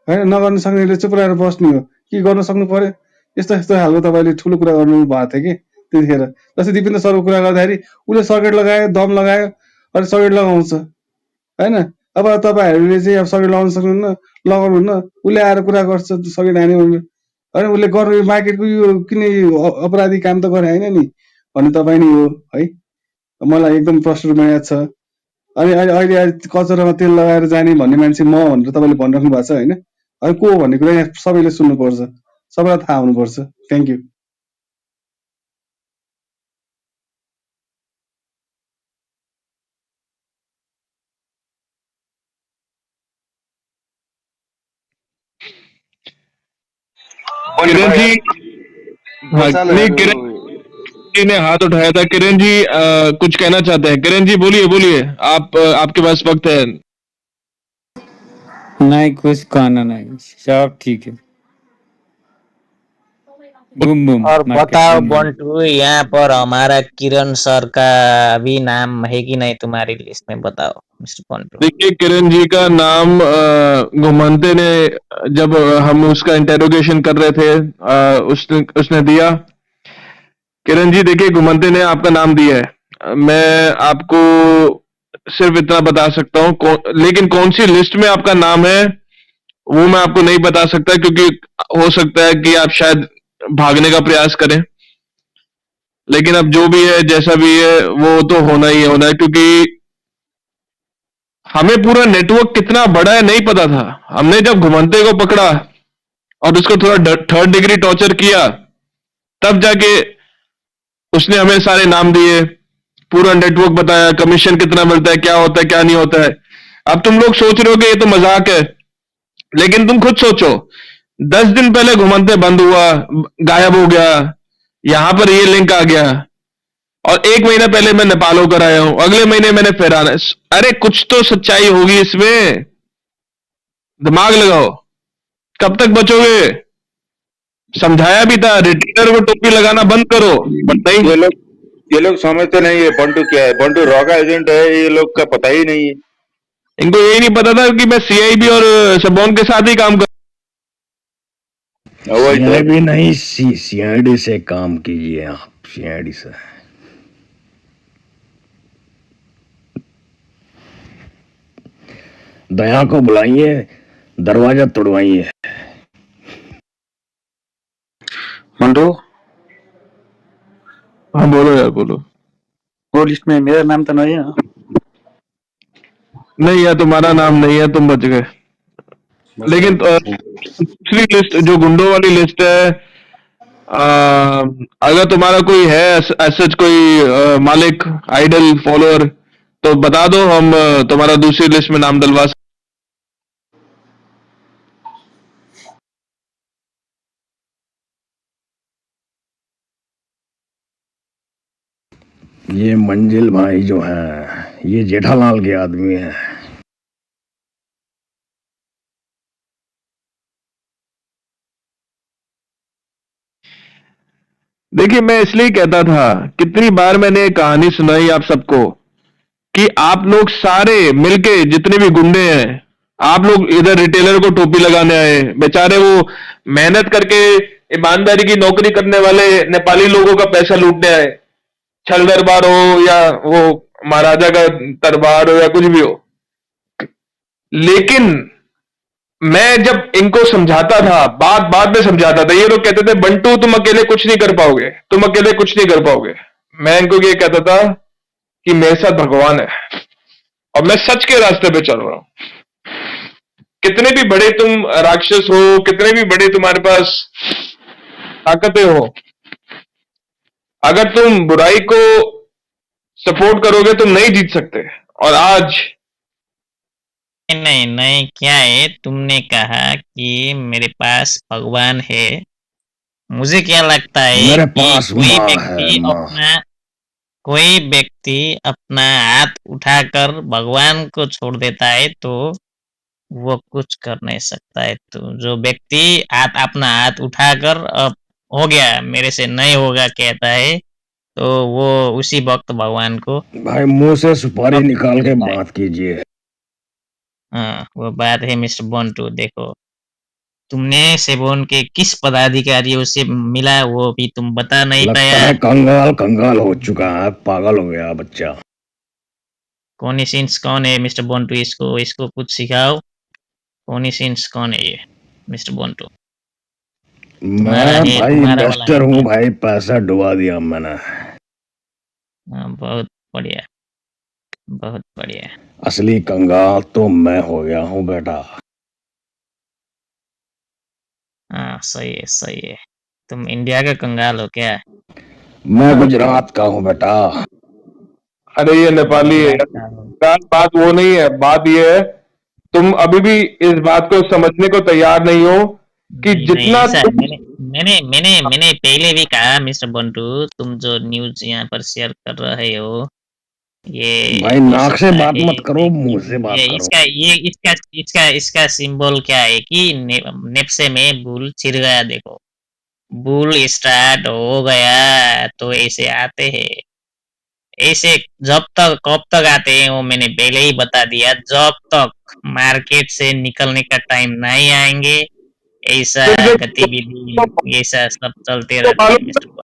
होइन, नगर्न सक्नेले चुप रहेर बस्ने हो, के गर्न सक्नु पर्यो। यस्तो यस्तो खालको तपाईँले ठुलो कुरा गर्नु भएको थियो कि त्यतिखेर। जस्तै दिपेन्द्र सरको कुरा गर्दाखेरि उसले सकेट लगायो, दम लगायो, अनि सकेट लगाउँछ होइन। अब तपाईँहरूले चाहिँ अब सकेट लगाउन सक्नुहुन्न, लगाउनुहुन्न, उसले आएर कुरा गर्छ सकेट हान्यो भनेर होइन, उसले गर्नु मार्केटको यो किन यो अपराधी काम त गरे होइन नि भन्ने तपाईँ नै हो है। मलाई एकदम प्रष्ट रूपमा याद छ। अनि अहिले अहिले कचौरामा तेल लगाएर जाने भन्ने मान्छे म भनेर तपाईँले भनिराख्नु भएको छ होइन। अनि को हो भन्ने कुरा यहाँ सबैले सुन्नुपर्छ, सबैलाई थाहा हुनुपर्छ। Thank you. बंटी किरण भाई जी, यार हाँ बचा लो नहीं, यार किरण वो। जी ने हाथ उठाया था। किरण जी कुछ कहना चाहते हैं? किरण जी बोलिए बोलिए, आप आपके पास वक्त है। नहीं, कुछ कहना नहीं, सब ठीक है। बूम बूम और मार्केट बताओ बूम बूम। बंटू, यहाँ पर हमारा किरण सर का भी नाम है कि नहीं तुम्हारी लिस्ट में, बताओ मिस्टर बंटू। देखिए, किरण जी का नाम घुमंते ने, जब हम उसका इंटेरोगेशन कर रहे थे, उसने उसने दिया। किरण जी देखिए, घुमंते ने आपका नाम दिया है। मैं आपको सिर्फ इतना बता सकता हूँ, लेकिन कौन सी लिस्ट में आपका नाम है वो मैं आपको नहीं बता सकता, क्योंकि हो सकता है कि आप शायद भागने का प्रयास करें। लेकिन अब जो भी है, जैसा भी है, वो तो होना ही होना है, क्योंकि हमें पूरा नेटवर्क कितना बड़ा है नहीं पता था। हमने जब घुमंते को पकड़ा और उसको थोड़ा 3rd डिग्री टॉर्चर किया, तब जाके उसने हमें सारे नाम दिए, पूरा नेटवर्क बताया, कमीशन कितना मिलता है, क्या होता है, क्या नहीं होता है। अब तुम लोग सोच रहे हो कि ये तो मजाक है, लेकिन तुम खुद सोचो, 10 दिन पहले घुमंते बंद हुआ, गायब हो गया, यहां पर ये लिंक आ गया, और 1 महीना पहले मैं नेपाल होकर आया हूं, अगले महीने मैंने फिर आना। अरे कुछ तो सच्चाई होगी इसमें, दिमाग लगाओ। कब तक बचोगे? समझाया भी था, रिटेलर को टोपी लगाना बंद करो, बट नहीं। ये लोग समझते नहीं है बंटू क्या है। बंटू रॉ का एजेंट है, ये लोग का पता ही नहीं है। इनको यही नहीं पता था कि मैं सीआईबी और सबोन के साथ ही काम कर। सीआईबी नहीं, सीआईडी से काम कीजिए आप, सीआईडी से। दया को बुलाइए, दरवाजा तोड़वाइए। मंटू, हाँ बोलो यार, बोलो। वो लिस्ट में मेरा नाम तो नहीं है ना? नहीं यार, तुम्हारा नाम नहीं है, तुम बच गए। लेकिन दूसरी लिस्ट जो गुंडों वाली लिस्ट है, अगर तुम्हारा कोई है ऐसा कोई मालिक, आइडल, फॉलोअर, तो बता दो, हम तुम्हारा दूसरी लिस्ट में नाम डलवा सकते। ये मंजिल भाई जो है ये जेठालाल के आदमी है। देखिए, मैं इसलिए कहता था, कितनी बार मैंने एक कहानी सुनाई आप सबको कि आप लोग सारे मिलके जितने भी गुंडे हैं, आप लोग इधर रिटेलर को टोपी लगाने आए, बेचारे वो मेहनत करके ईमानदारी की नौकरी करने वाले नेपाली लोगों का पैसा लूटने आए, छल दरबार हो या वो महाराजा का दरबार हो या कुछ भी हो। लेकिन मैं जब इनको समझाता था, बात बात में समझाता था, ये लोग कहते थे बंटू तुम अकेले कुछ नहीं कर पाओगे, तुम अकेले कुछ नहीं कर पाओगे। मैं इनको ये कहता था कि मेरे साथ भगवान है और मैं सच के रास्ते पे चल रहा हूं। कितने भी बड़े तुम राक्षस हो, कितने भी बड़े तुम्हारे पास ताकतें हो, अगर तुम बुराई को सपोर्ट करोगे तुम नहीं जीत सकते। और आज नहीं नहीं, क्या है, तुमने कहा कि मेरे पास भगवान है। मुझे क्या लगता है मेरे कि पास कोई व्यक्ति अपना हाथ उठाकर भगवान को छोड़ देता है तो वो कुछ कर नहीं सकता है। तो जो व्यक्ति अपना हाथ उठाकर अब हो गया, मेरे से नहीं होगा कहता है, तो वो उसी वक्त भगवान को भाई मुंह से सुपारी निकाल के बात कीजिए। हाँ, वो बात है मिस्टर बंटू। देखो, तुमने सेबोन के किस पदाधिकारियों से मिला वो भी तुम बता नहीं लगता पाया। है कंगाल हो चुका है, पागल हो गया बच्चा। कोनिसिंस कौन है मिस्टर बंटू? इसको कुछ सिखाओ। कोनिसिंस कौन है ये मिस्टर बंटू? मैं भाई इन्वेस्टर हूँ भाई, पैसा डुबा दिया मैंने। बहुत बढ़िया, बहुत बढ़िया। असली कंगाल तो मैं हो गया हूँ बेटा। हाँ, सही है, सही है। तुम इंडिया का कंगाल हो क्या? मैं गुजरात का हूँ बेटा। अरे ये नेपाली है, बात वो नहीं है। बात ये है, तुम अभी भी इस बात को समझने को तैयार नहीं हो कि जितना मैंने पहले भी कहा मिस्टर बंटू, तुम जो न्यूज यहाँ पर शेयर कर रहे हो, ये भाई नाक से बात मत करो, मुंह से बात करो। इसका सिंबल क्या है कि नेप्से में बुल छिड़ गया। देखो, बुल स्टार्ट हो गया तो ऐसे आते हैं। ऐसे जब तक कब तक आते हैं वो मैंने पहले ही बता दिया। जब तक मार्केट से निकलने का टाइम नहीं आएंगे, ऐसा गतिविधि, ऐसा सब चलते रहते हैं मिस्टर